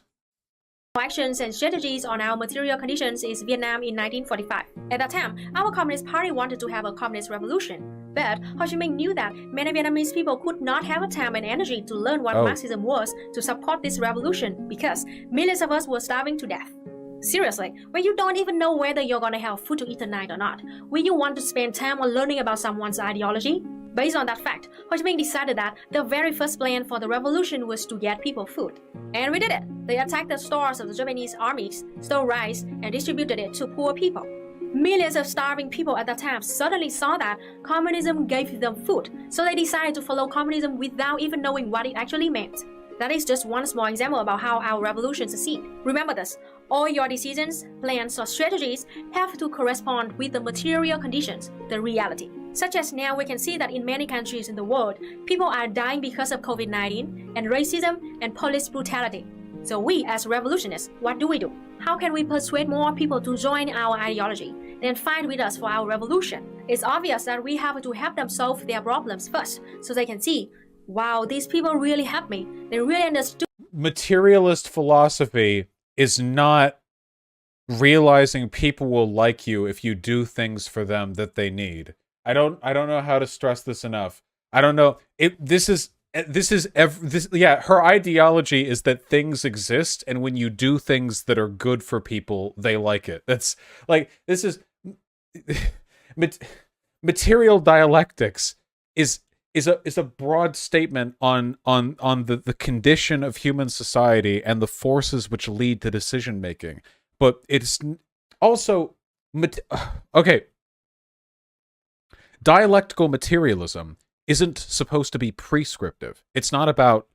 Actions and strategies on our material conditions is Vietnam in 1945. At that time, our Communist Party wanted to have a communist revolution. But Ho Chi Minh knew that many Vietnamese people could not have the time and energy to learn what Marxism was to support this revolution because millions of us were starving to death. Seriously, when you don't even know whether you're gonna have food to eat tonight or not, will you want to spend time on learning about someone's ideology? Based on that fact, Ho Chi Minh decided that the very first plan for the revolution was to get people food. And we did it. They attacked the stores of the Japanese armies, stole rice, and distributed it to poor people. Millions of starving people at that time suddenly saw that communism gave them food, so they decided to follow communism without even knowing what it actually meant. That is just one small example about how our revolution succeeds. Remember this, all your decisions, plans, or strategies have to correspond with the material conditions, the reality. Such as now we can see that in many countries in the world, people are dying because of COVID-19 and racism and police brutality. So we as revolutionists, what do? How can we persuade more people to join our ideology and fight with us for our revolution? It's obvious that we have to help them solve their problems first, so they can see, wow, these people really helped me. They really understood. Materialist philosophy is not realizing people will like you if you do things for them that they need. I don't know how to stress this enough. I don't know. Her ideology is that things exist, and when you do things that are good for people, they like it. That's like, this is material dialectics is a broad statement on the condition of human society and the forces which lead to decision making. But it's also okay. Dialectical materialism isn't supposed to be prescriptive. It's not about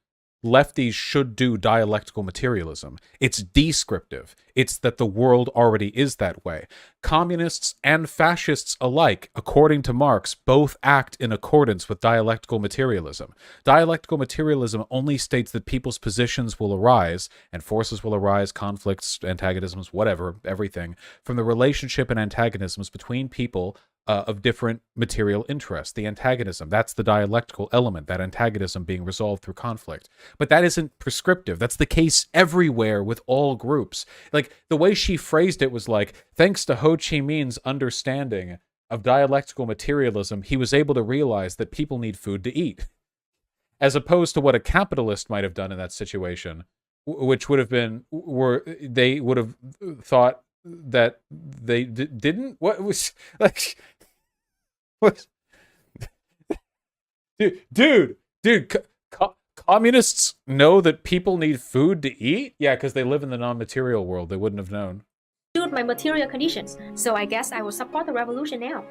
lefties should do dialectical materialism. It's descriptive. It's that the world already is that way. Communists and fascists alike, according to Marx, both act in accordance with dialectical materialism. Dialectical materialism only states that people's positions will arise, and forces will arise, conflicts, antagonisms, whatever, everything, from the relationship and antagonisms between people of different material interests. The antagonism, that's the dialectical element, that antagonism being resolved through conflict. But that isn't prescriptive. That's the case everywhere with all groups. Like, the way she phrased it was like, thanks to Ho Chi Minh's understanding of dialectical materialism, he was able to realize that people need food to eat. as opposed to what a capitalist might have done in that situation, which would have been where they would have thought that they didn't. What was like? What? Dude. Communists know that people need food to eat? Yeah, because they live in the non-material world. They wouldn't have known. Suit my material conditions, so I guess I will support the revolution now.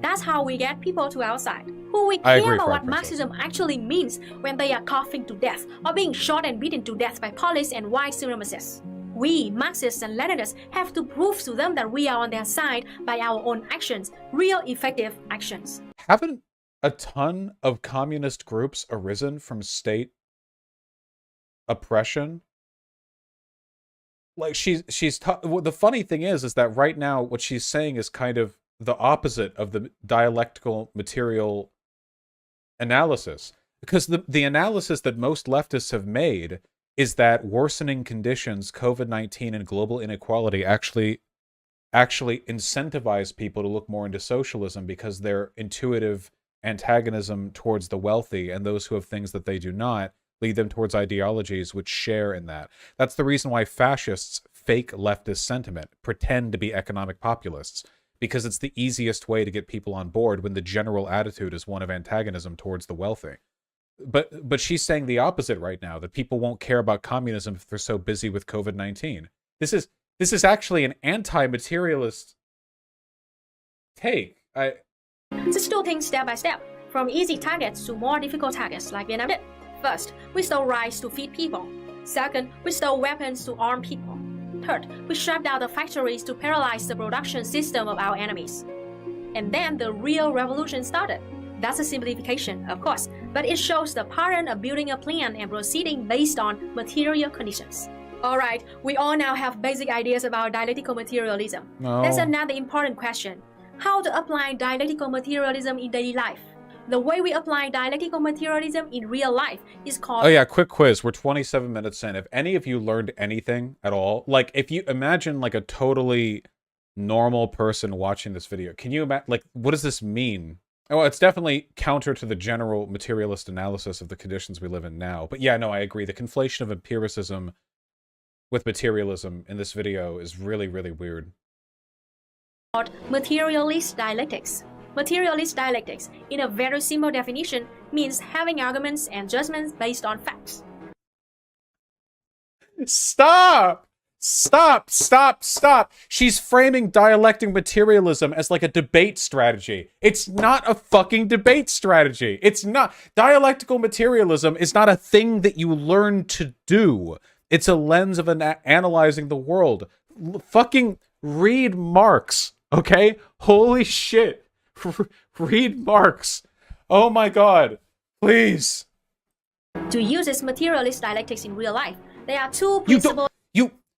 That's how we get people to our side. Who we care about what Marxism actually means when they are coughing to death or being shot and beaten to death by police and white supremacists. We, Marxists and Leninists, have to prove to them that we are on their side by our own actions, real effective actions. Haven't a ton of communist groups arisen from state oppression? Like the funny thing is that right now what she's saying is kind of the opposite of the dialectical material analysis, because the analysis that most leftists have made is that worsening conditions, COVID-19 and global inequality actually incentivize people to look more into socialism because their intuitive antagonism towards the wealthy and those who have things that they do not lead them towards ideologies which share in that. That's the reason why fascists fake leftist sentiment, pretend to be economic populists, because it's the easiest way to get people on board when the general attitude is one of antagonism towards the wealthy. But she's saying the opposite right now, that people won't care about communism if they're so busy with COVID-19. This is actually an anti-materialist take. Let's do things step by step, from easy targets to more difficult targets like Vietnam did. First, we stole rice to feed people. Second, we stole weapons to arm people. Third, we shut down the factories to paralyze the production system of our enemies. And then the real revolution started. That's a simplification, of course, but it shows the pattern of building a plan and proceeding based on material conditions. Alright, we all now have basic ideas about dialectical materialism. No. That's another important question. How to apply dialectical materialism in daily life? The way we apply dialectical materialism in real life is called... Oh yeah, quick quiz. We're 27 minutes in. If any of you learned anything at all, like if you imagine like a totally normal person watching this video, can you imagine, like, what does this mean? Oh, it's definitely counter to the general materialist analysis of the conditions we live in now. But yeah, no, I agree. The conflation of empiricism with materialism in this video is really, really weird. Materialist dialectics. Materialist dialectics, in a very simple definition, means having arguments and judgments based on facts. Stop! Stop! She's framing dialectic materialism as like a debate strategy. It's not a fucking debate strategy. It's not. Dialectical materialism is not a thing that you learn to do. It's a lens of analyzing the world. Fucking read Marx, okay? Holy shit. Read Marx. Oh my god. Please. To use this materialist dialectics in real life, there are two principles.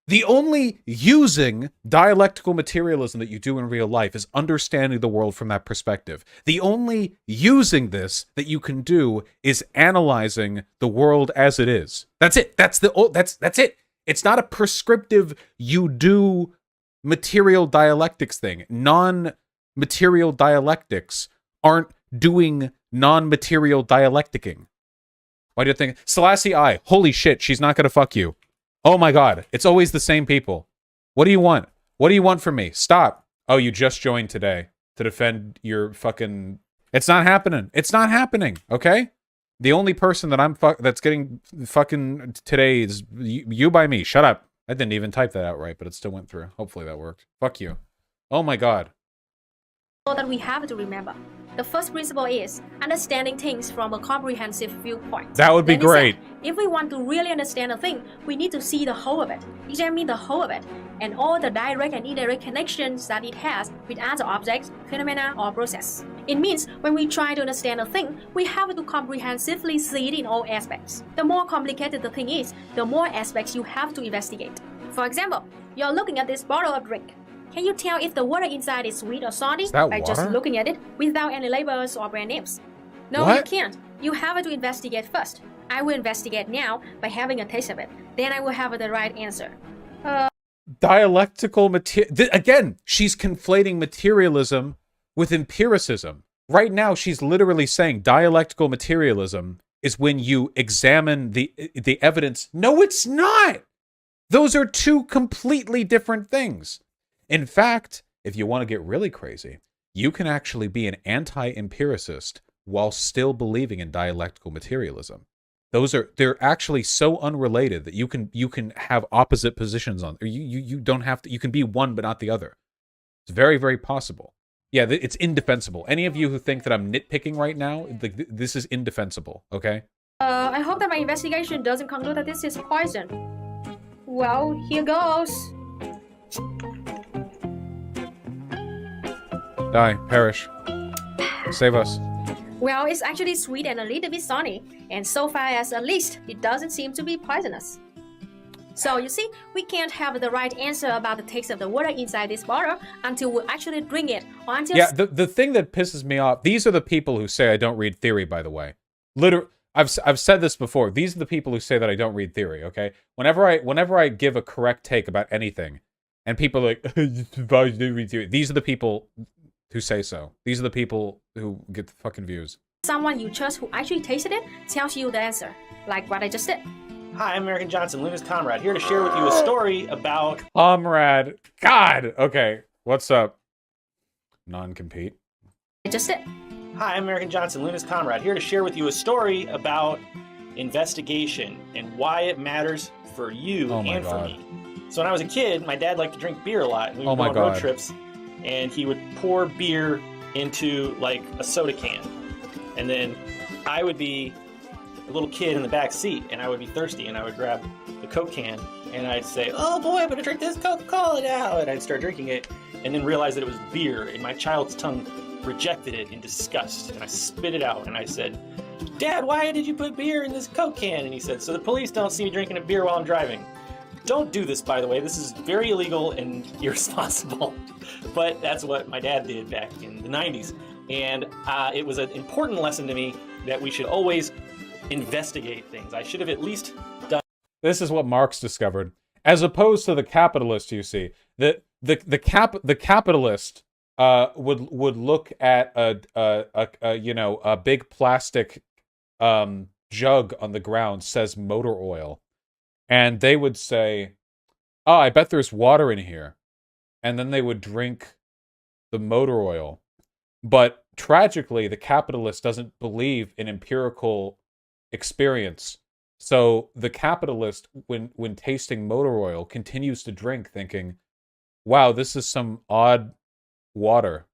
The only using dialectical materialism that you do in real life is understanding the world from that perspective. The only using this that you can do is analyzing the world as it is. That's it. That's it. It's not a prescriptive you do material dialectics thing. Non-material dialectics aren't doing non-material dialecticing. Why do you think Selassie I? Holy shit, she's not gonna fuck you. Oh my god, it's always the same people. What do you want? What do you want from me? Stop. Oh, you just joined today to defend your fucking... It's not happening. It's not happening, okay? The only person that that's getting fucking today is you by me. Shut up. I didn't even type that out right, but it still went through. Hopefully that worked. Fuck you. Oh my god. That we have to remember. The first principle is understanding things from a comprehensive viewpoint. That would be great. If we want to really understand a thing, we need to see the whole of it, examine the whole of it, and all the direct and indirect connections that it has with other objects, phenomena, or process. It means when we try to understand a thing, we have to comprehensively see it in all aspects. The more complicated the thing is, the more aspects you have to investigate. For example, you're looking at this bottle of drink. Can you tell if the water inside is sweet or salty by just looking at it without any labels or brand names? No, you can't. You have to investigate first. I will investigate now by having a taste of it. Then I will have the right answer. Dialectical again, she's conflating materialism with empiricism. Right now, she's literally saying dialectical materialism is when you examine the evidence. No, it's not. Those are two completely different things. In fact, if you want to get really crazy, you can actually be an anti-empiricist while still believing in dialectical materialism. They're actually so unrelated that you can have opposite positions on. Or you don't have to. You can be one but not the other. It's very, very possible. Yeah, it's indefensible. Any of you who think that I'm nitpicking right now, this is indefensible. Okay. I hope that my investigation doesn't conclude that this is poison. Well, here goes. Die, perish. Save us. Well, it's actually sweet and a little bit sunny, and so far as at least, it doesn't seem to be poisonous. So you see, we can't have the right answer about the taste of the water inside this bottle until we actually drink it, or until... Yeah, the thing that pisses me off, these are the people who say I don't read theory, by the way. Literally, I've said this before. These are the people who say that I don't read theory, okay? Whenever I give a correct take about anything, and people are like, Vaush didn't read theory, these are the people who say so. These are the people who get the fucking views. Someone you trust who actually tasted it tells you the answer, like what I just did. Hi, I'm American Johnson, Luna's comrade, here to share with you a story about... Comrade. God! Okay, what's up? Non-compete. I just did. Hi, I'm American Johnson, Luna's comrade, here to share with you a story about investigation and why it matters for you and for me. So when I was a kid, my dad liked to drink beer a lot. We would go on road trips, and he would pour beer into, like, a soda can. And then I would be a little kid in the back seat, and I would be thirsty, and I would grab the Coke can, and I'd say, oh boy, I'm gonna drink this Coca-Cola now, and I'd start drinking it, and then realize that it was beer, and my child's tongue rejected it in disgust, and I spit it out, and I said, Dad, why did you put beer in this Coke can? And he said, so the police don't see me drinking a beer while I'm driving. Don't do this, by the way. This is very illegal and irresponsible, but that's what my dad did back in the 90s, and it was an important lesson to me that we should always investigate things. I should have at least done. This is what Marx discovered, as opposed to the capitalist. You see, the capitalist would look at a big plastic jug on the ground, says motor oil, and they would say, "Oh, I bet there's water in here," and then they would drink the motor oil. But tragically, the capitalist doesn't believe in empirical experience. So the capitalist, when tasting motor oil, continues to drink, thinking, wow, this is some odd water.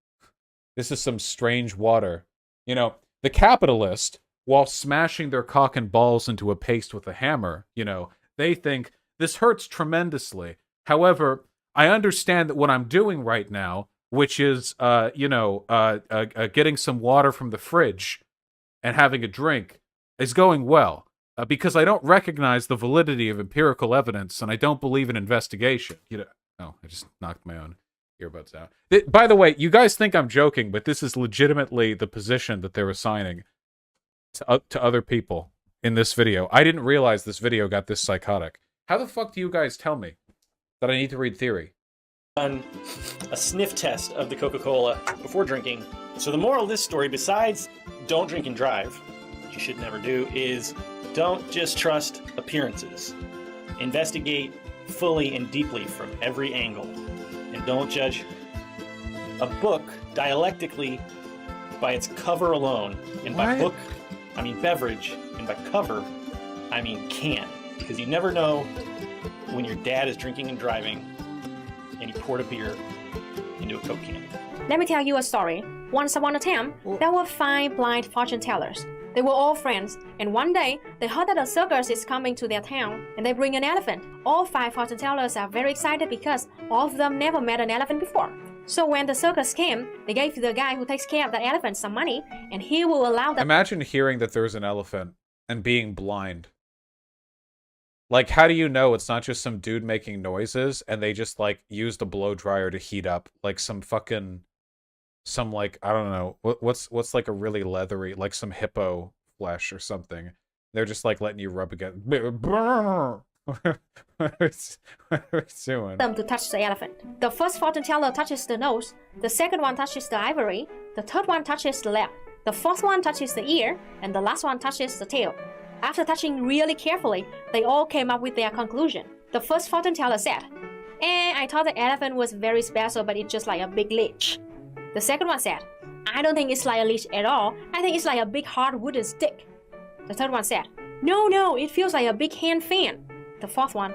This is some strange water. You know, the capitalist, while smashing their cock and balls into a paste with a hammer, you know, they think, this hurts tremendously. However, I understand that what I'm doing right now, which is, getting some water from the fridge and having a drink, is going well, because I don't recognize the validity of empirical evidence, and I don't believe in investigation. You know, oh, I just knocked my own earbuds out. By the way, you guys think I'm joking, but this is legitimately the position that they're assigning to other people in this video. I didn't realize this video got this psychotic. How the fuck do you guys tell me that I need to read theory? Done a sniff test of the Coca-Cola before drinking. So the moral of this story, besides don't drink and drive, which you should never do, is don't just trust appearances. Investigate fully and deeply from every angle. And don't judge a book dialectically by its cover alone. And by book, I mean beverage. And by cover, I mean can. Because you never know when your dad is drinking and driving and he poured a beer into a Coke can. Let me tell you a story. Once upon a time, there were 5 blind fortune tellers. They were all friends, and one day, they heard that a circus is coming to their town, and they bring an elephant. All 5 fortune tellers are very excited because all of them never met an elephant before. So when the circus came, they gave the guy who takes care of that elephant some money, and he will allow them... Imagine hearing that there's an elephant and being blind. Like, how do you know it's not just some dude making noises and they just, like, used a blow dryer to heat up, like, some fucking... Some, like, I don't know, what's like a really leathery, like some hippo flesh or something. They're just, like, letting you rub against... What are we doing? Them to touch the elephant. The first fortune teller touches the nose, the second one touches the ivory, the third one touches the leg. The fourth one touches the ear, and the last one touches the tail. After touching really carefully, they all came up with their conclusion. The first fortune teller said, I thought the elephant was very special, but it's just like a big leech. The second one said, I don't think it's like a leech at all. I think it's like a big hard wooden stick. The third one said, No, it feels like a big hand fan. The fourth one,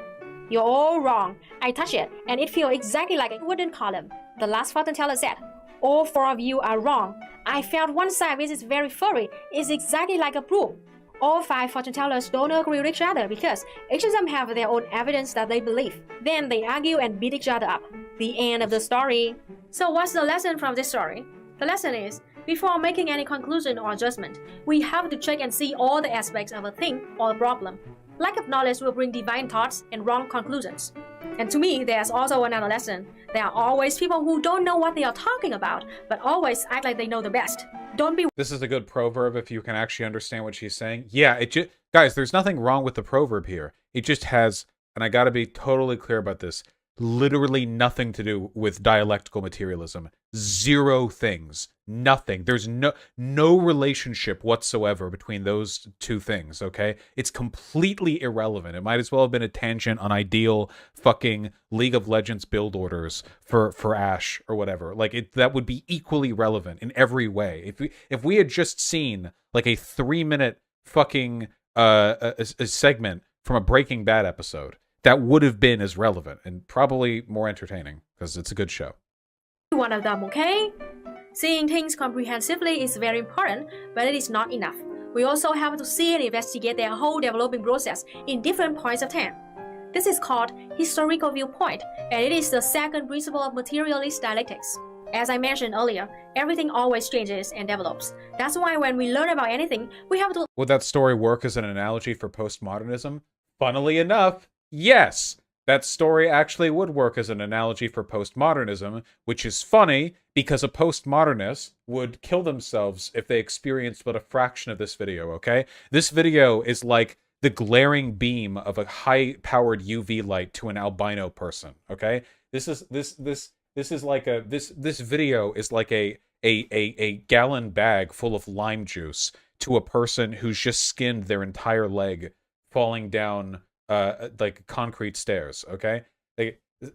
You're all wrong. I touched it, and it feels exactly like a wooden column. The last fortune teller said, All four of you are wrong. I felt one side which is very furry. It's exactly like a broom. All five fortune tellers don't agree with each other because each of them have their own evidence that they believe. Then they argue and beat each other up. The end of the story. So what's the lesson from this story? The lesson is, before making any conclusion or judgment, we have to check and see all the aspects of a thing or a problem. Lack of knowledge will bring divine thoughts and wrong conclusions. And to me, there's also another lesson. There are always people who don't know what they are talking about, but always act like they know the best. Don't be. This is a good proverb if you can actually understand what she's saying. Yeah, guys, there's nothing wrong with the proverb here. It just has, and I gotta be totally clear about this, literally nothing to do with dialectical materialism. Zero things. Nothing. There's no relationship whatsoever between those two things, okay? It's completely irrelevant. It might as well have been a tangent on ideal fucking League of Legends build orders for Ash or whatever. Like, that would be equally relevant in every way. If we had just seen, like, a 3-minute fucking a segment from a Breaking Bad episode, that would have been as relevant and probably more entertaining because it's a good show. One of them, okay? Seeing things comprehensively is very important, but it is not enough. We also have to see and investigate their whole developing process in different points of time. This is called historical viewpoint, and it is the second principle of materialist dialectics. As I mentioned earlier, everything always changes and develops. That's why when we learn about anything, we have to... Would that story work as an analogy for postmodernism? Funnily enough, yes! That story actually would work as an analogy for postmodernism, which is funny because a postmodernist would kill themselves if they experienced but a fraction of this video, okay? This video is like the glaring beam of a high-powered UV light to an albino person, okay? This video is like a gallon bag full of lime juice to a person who's just skinned their entire leg falling down like concrete stairs, okay?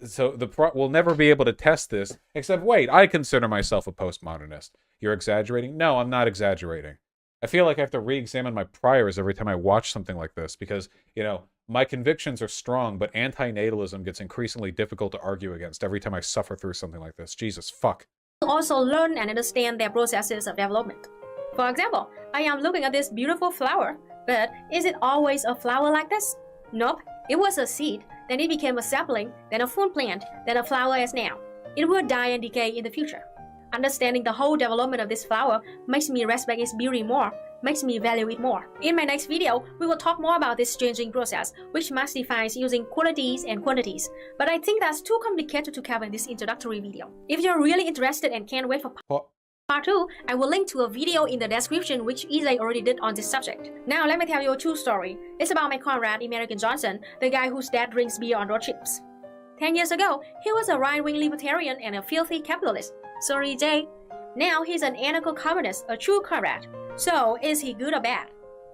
So we'll never be able to test this, except, wait, I consider myself a postmodernist. You're exaggerating? No, I'm not exaggerating. I feel like I have to re-examine my priors every time I watch something like this because, you know, my convictions are strong, but anti-natalism gets increasingly difficult to argue against every time I suffer through something like this. Jesus, fuck. Also learn and understand their processes of development. For example, I am looking at this beautiful flower, but is it always a flower like this? Nope, it was a seed, then it became a sapling, then a full plant, then a flower as now. It will die and decay in the future. Understanding the whole development of this flower makes me respect its beauty more, makes me value it more. In my next video, we will talk more about this changing process, which Marx defines using qualities and quantities, but I think that's too complicated to cover in this introductory video. If you're really interested and can't wait for Part 2, I will link to a video in the description which EJ already did on this subject. Now let me tell you a true story. It's about my comrade American Johnson, the guy whose dad drinks beer on road trips. 10 years ago, he was a right-wing libertarian and a filthy capitalist. Sorry, EJ. Now he's an anarcho-communist, a true comrade. So, is he good or bad?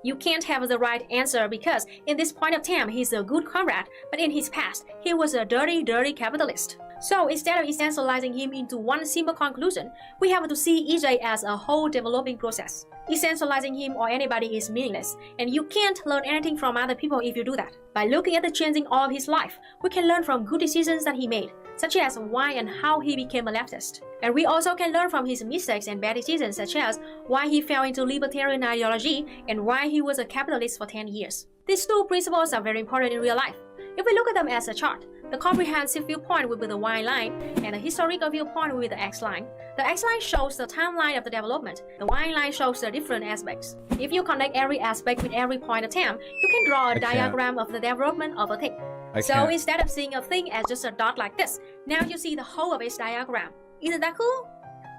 You can't have the right answer because in this point of time, he's a good comrade, but in his past, he was a dirty capitalist. So instead of essentializing him into one simple conclusion, we have to see EJ as a whole developing process. Essentializing him or anybody is meaningless, and you can't learn anything from other people if you do that. By looking at the changing of his life, we can learn from good decisions that he made, such as why and how he became a leftist. And we also can learn from his mistakes and bad decisions, such as why he fell into libertarian ideology and why he was a capitalist for 10 years. These two principles are very important in real life. If we look at them as a chart, the comprehensive viewpoint will be the Y line, and the historical viewpoint will be the X line. The X line shows the timeline of the development. The Y line shows the different aspects. If you connect every aspect with every point of time, you can draw a diagram of the development of a thing. So instead of seeing a thing as just a dot like this, now you see the whole of its diagram. Isn't that cool?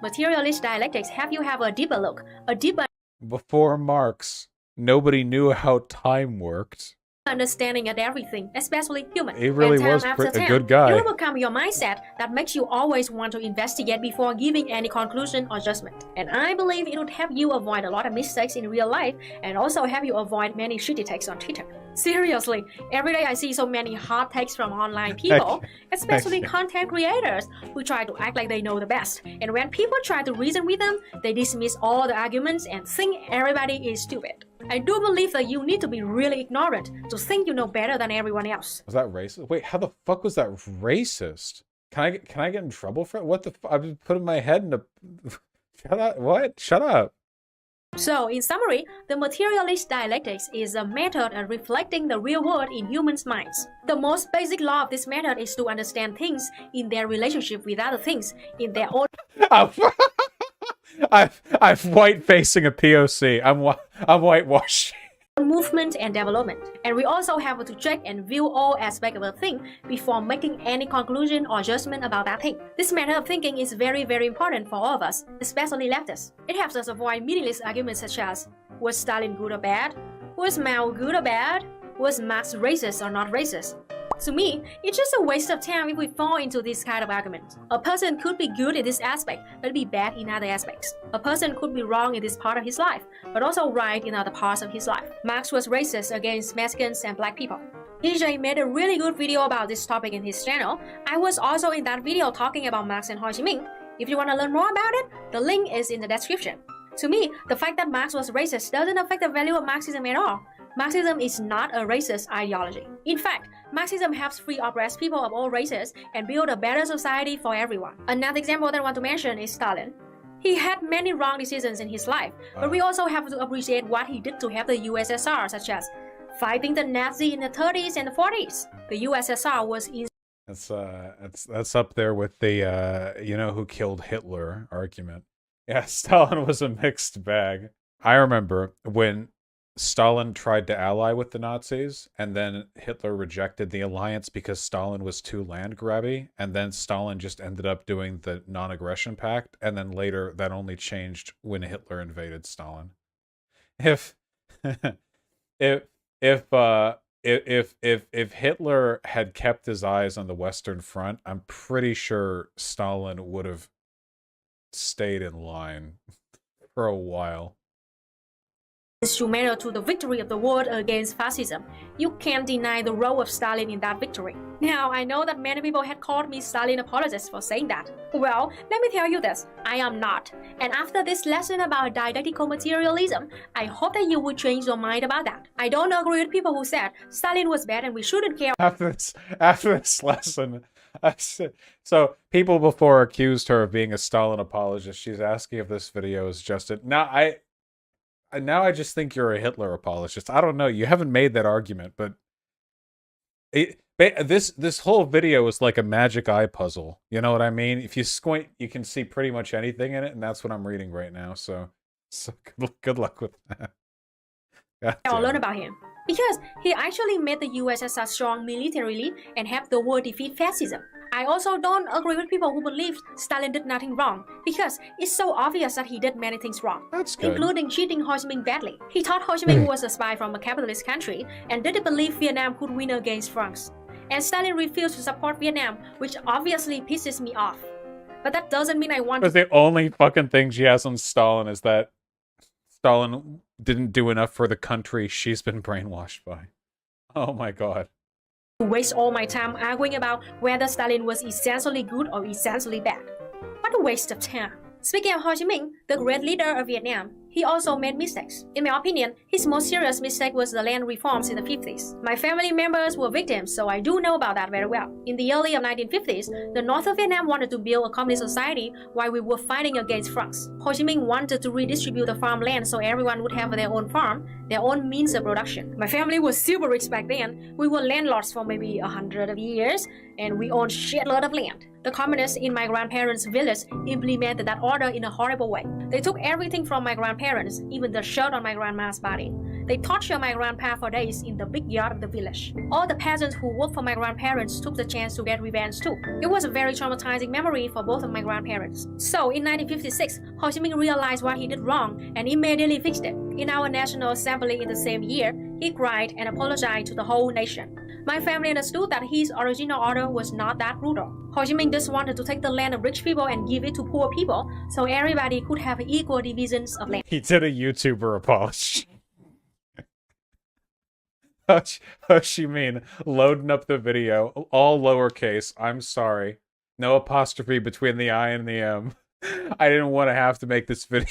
Materialist dialectics have you have a deeper look, a deeper... Before Marx, nobody knew how time worked. understanding at everything, especially human. He really and time was after a time, good guy. it will become your mindset that makes you always want to investigate before giving any conclusion or judgment. And I believe it would help you avoid a lot of mistakes in real life and also help you avoid many shitty takes on Twitter. Seriously, every day I see so many hot takes from online people, especially content creators who try to act like they know the best. And when people try to reason with them, they dismiss all the arguments and think everybody is stupid. I do believe that you need to be really ignorant to think you know better than everyone else. Was that racist? Wait, how the fuck was that racist? Can I get in trouble for it? What the fuck? I've been putting my head in a... Shut up. What? Shut up. So, in summary, the materialist dialectics is a method at reflecting the real world in humans' minds. The most basic law of this method is to understand things in their relationship with other things in their own... I'm white-facing a POC. I'm whitewashing. movement and development. And we also have to check and view all aspects of a thing before making any conclusion or judgment about that thing. This method of thinking is very, very important for all of us, especially leftists. It helps us avoid meaningless arguments such as, was Stalin good or bad? Was Mao good or bad? Was Marx racist or not racist? To me, it's just a waste of time if we fall into this kind of argument. A person could be good in this aspect, but be bad in other aspects. A person could be wrong in this part of his life, but also right in other parts of his life. Marx was racist against Mexicans and black people. EJ made a really good video about this topic in his channel. I was also in that video talking about Marx and Ho Chi Minh. If you want to learn more about it, the link is in the description. To me, the fact that Marx was racist doesn't affect the value of Marxism at all. Marxism is not a racist ideology. In fact, Marxism helps free oppressed people of all races and build a better society for everyone. Another example that I want to mention is Stalin. He had many wrong decisions in his life, but we also have to appreciate what he did to help the USSR, such as fighting the Nazi in the 30s and the 40s. The USSR was in... That's up there with the you know who killed Hitler argument. Yeah, Stalin was a mixed bag. I remember when Stalin tried to ally with the Nazis, and then Hitler rejected the alliance because Stalin was too land-grabby, and then Stalin just ended up doing the non-aggression pact, and then later that only changed when Hitler invaded Stalin. If Hitler had kept his eyes on the Western Front, I'm pretty sure Stalin would have stayed in line for a while. Instrumental to the victory of the world against fascism. You can't deny the role of Stalin in that victory. Now, I know that many people had called me Stalin apologist for saying that. Well, let me tell you this, I am not. And after this lesson about dialectical materialism, I hope that you will change your mind about that. I don't agree with people who said Stalin was bad and we shouldn't care. After this lesson, so people before accused her of being a Stalin apologist. She's asking if this video is just it. Now I just think you're a Hitler apologist. I don't know. You haven't made that argument, but this whole video is like a magic eye puzzle. You know what I mean? If you squint, you can see pretty much anything in it, and that's what I'm reading right now. So good luck with that. I'll learn about him. Because he actually made the USSR strong militarily and helped the world defeat fascism. I also don't agree with people who believe Stalin did nothing wrong, because it's so obvious that he did many things wrong, including cheating Ho Chi Minh badly. He thought Ho Chi Minh was a spy from a capitalist country and didn't believe Vietnam could win against France. And Stalin refused to support Vietnam, which obviously pisses me off. But that doesn't mean I want to... The only fucking thing she has on Stalin is that Stalin didn't do enough for the country she's been brainwashed by. Oh my god. Waste all my time arguing about whether Stalin was essentially good or essentially bad. What a waste of time. Speaking of Ho Chi Minh, the great leader of Vietnam, he also made mistakes. In my opinion, his most serious mistake was the land reforms in the 50s. My family members were victims, so I do know about that very well. In the early 1950s, the north of Vietnam wanted to build a communist society while we were fighting against France. Ho Chi Minh wanted to redistribute the farmland so everyone would have their own farm, their own means of production. My family was super rich back then. We were landlords for maybe 100 years, and we owned shitload of land. The communists in my grandparents' village implemented that order in a horrible way. They took everything from my grandparents, even the shirt on my grandma's body. They tortured my grandpa for days in the big yard of the village. All the peasants who worked for my grandparents took the chance to get revenge too. It was a very traumatizing memory for both of my grandparents. So in 1956, Ho Chi Minh realized what he did wrong and immediately fixed it. In our National Assembly in the same year, he cried and apologized to the whole nation. My family understood that his original order was not that brutal. Ho Chi Minh just wanted to take the land of rich people and give it to poor people so everybody could have equal divisions of land. He did a YouTuber apology. Ho Chi Minh loading up the video, all lowercase, I'm sorry. No apostrophe between the I and the M. I didn't want to have to make this video.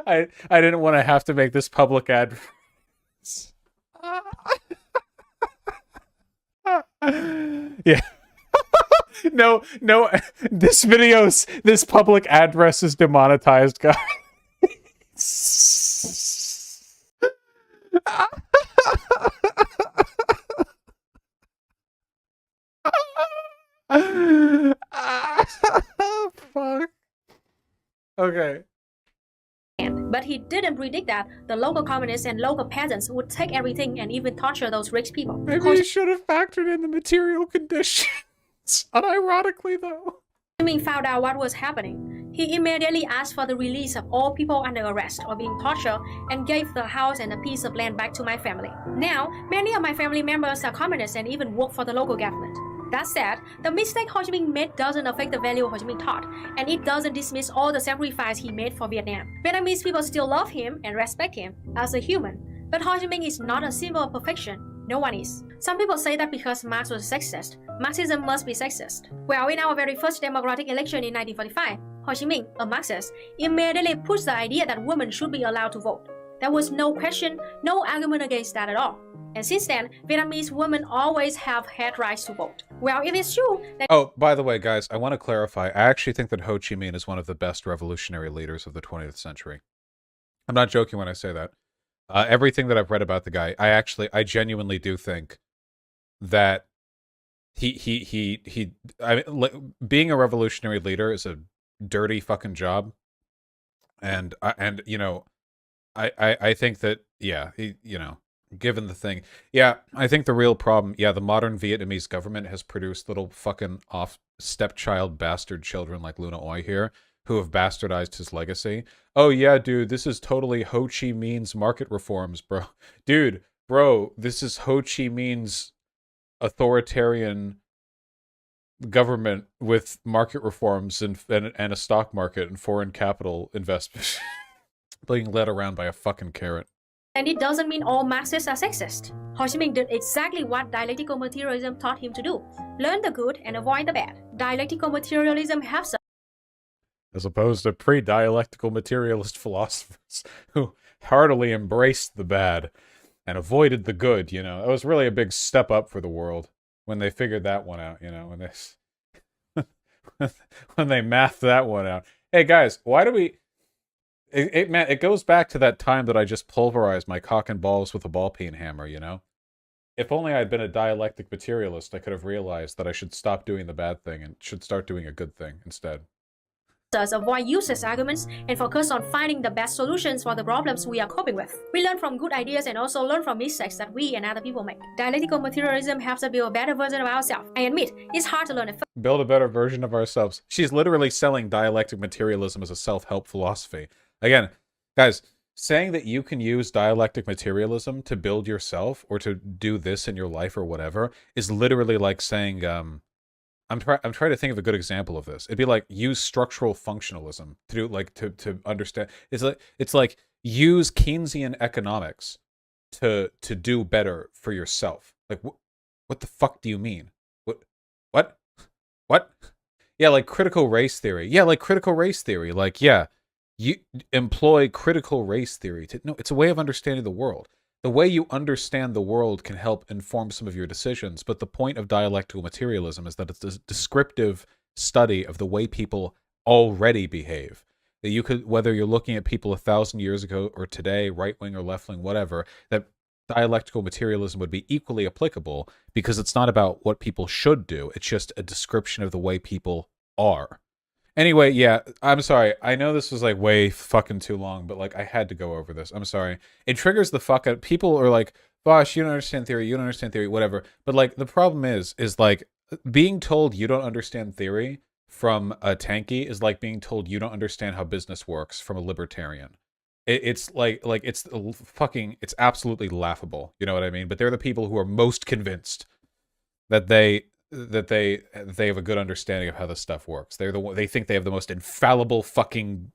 I didn't want to have to make this public ad. Yeah. No, this public address is demonetized, guys. Fuck. Okay. But he didn't predict that the local communists and local peasants would take everything and even torture those rich people. Maybe he should have factored in the material conditions. Unironically, though. Ho Chi Minh found out what was happening. He immediately asked for the release of all people under arrest or being tortured and gave the house and a piece of land back to my family. Now, many of my family members are communists and even work for the local government. That said, the mistake Ho Chi Minh made doesn't affect the value Ho Chi Minh taught, and it doesn't dismiss all the sacrifice he made for Vietnam. Vietnamese people still love him and respect him as a human, but Ho Chi Minh is not a symbol of perfection. No one is. Some people say that because Marx was sexist, Marxism must be sexist. Well, in our very first democratic election in 1945, Ho Chi Minh, a Marxist, immediately pushed the idea that women should be allowed to vote. There was no question, no argument against that at all. And since then, Vietnamese women always have had rights to vote. Well, it is true that— Oh, by the way, guys, I want to clarify. I actually think that Ho Chi Minh is one of the best revolutionary leaders of the 20th century. I'm not joking when I say that. Everything that I've read about the guy, I genuinely do think that being a revolutionary leader is a dirty fucking job. And you know, I think that, yeah, you know, given the thing. Yeah, I think the real problem, yeah, the modern Vietnamese government has produced little fucking stepchild bastard children like Luna Oi here, who have bastardized his legacy. Oh yeah, dude, this is totally Ho Chi Minh's market reforms, bro. Dude, bro, this is Ho Chi Minh's authoritarian government with market reforms and a stock market and foreign capital investment being led around by a fucking carrot. And it doesn't mean all Marxists are sexist. Ho Chi Minh did exactly what dialectical materialism taught him to do. Learn the good and avoid the bad. Dialectical materialism helps us, as opposed to pre-dialectical materialist philosophers who heartily embraced the bad and avoided the good, you know. It was really a big step up for the world when they figured that one out, you know, when they mathed that one out. Hey guys, why do we... Man, it goes back to that time that I just pulverized my cock and balls with a ball peen hammer, you know? If only I'd been a dialectic materialist, I could have realized that I should stop doing the bad thing and should start doing a good thing instead. Avoid useless arguments and focus on finding the best solutions for the problems we are coping with. We learn from good ideas and also learn from mistakes that we and other people make. Dialectical materialism helps us build a better version of ourselves. I admit, it's hard to learn it. Build a better version of ourselves. She's literally selling dialectic materialism as a self-help philosophy. Again, guys, saying that you can use dialectic materialism to build yourself or to do this in your life or whatever is literally like saying, I'm trying to think of a good example of this. It'd be like use structural functionalism to do, like to understand. It's like use Keynesian economics to do better for yourself. Like what the fuck do you mean? What? Yeah, like critical race theory. Yeah, like critical race theory. Like yeah, you employ critical race theory to no. It's a way of understanding the world. The way you understand the world can help inform some of your decisions, but the point of dialectical materialism is that it's a descriptive study of the way people already behave. That you could, whether you're looking at people 1,000 years ago or today, right-wing or left-wing, whatever, that dialectical materialism would be equally applicable because it's not about what people should do. It's just a description of the way people are. Anyway, yeah, I'm sorry. I know this was like way fucking too long, but like I had to go over this. I'm sorry. It triggers the fuck out. People are like, Vaush, you don't understand theory, whatever. But like the problem is like being told you don't understand theory from a Tankie is like being told you don't understand how business works from a libertarian. It's like it's fucking, it's absolutely laughable. You know what I mean? But they're the people who are most convinced that they have a good understanding of how this stuff works. They think they have the most infallible, fucking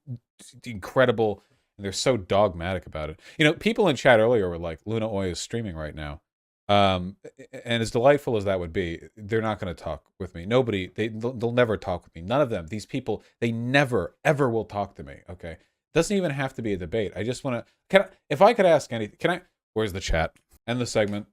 incredible, and they're so dogmatic about it. You know, people in chat earlier were like, Luna Oi is streaming right now. And as delightful as that would be, they're not going to talk with me. Nobody, they'll never talk with me. None of them, these people, they never, ever will talk to me, okay? Doesn't even have to be a debate. I just want to, if I could ask anything, where's the chat? End the segment.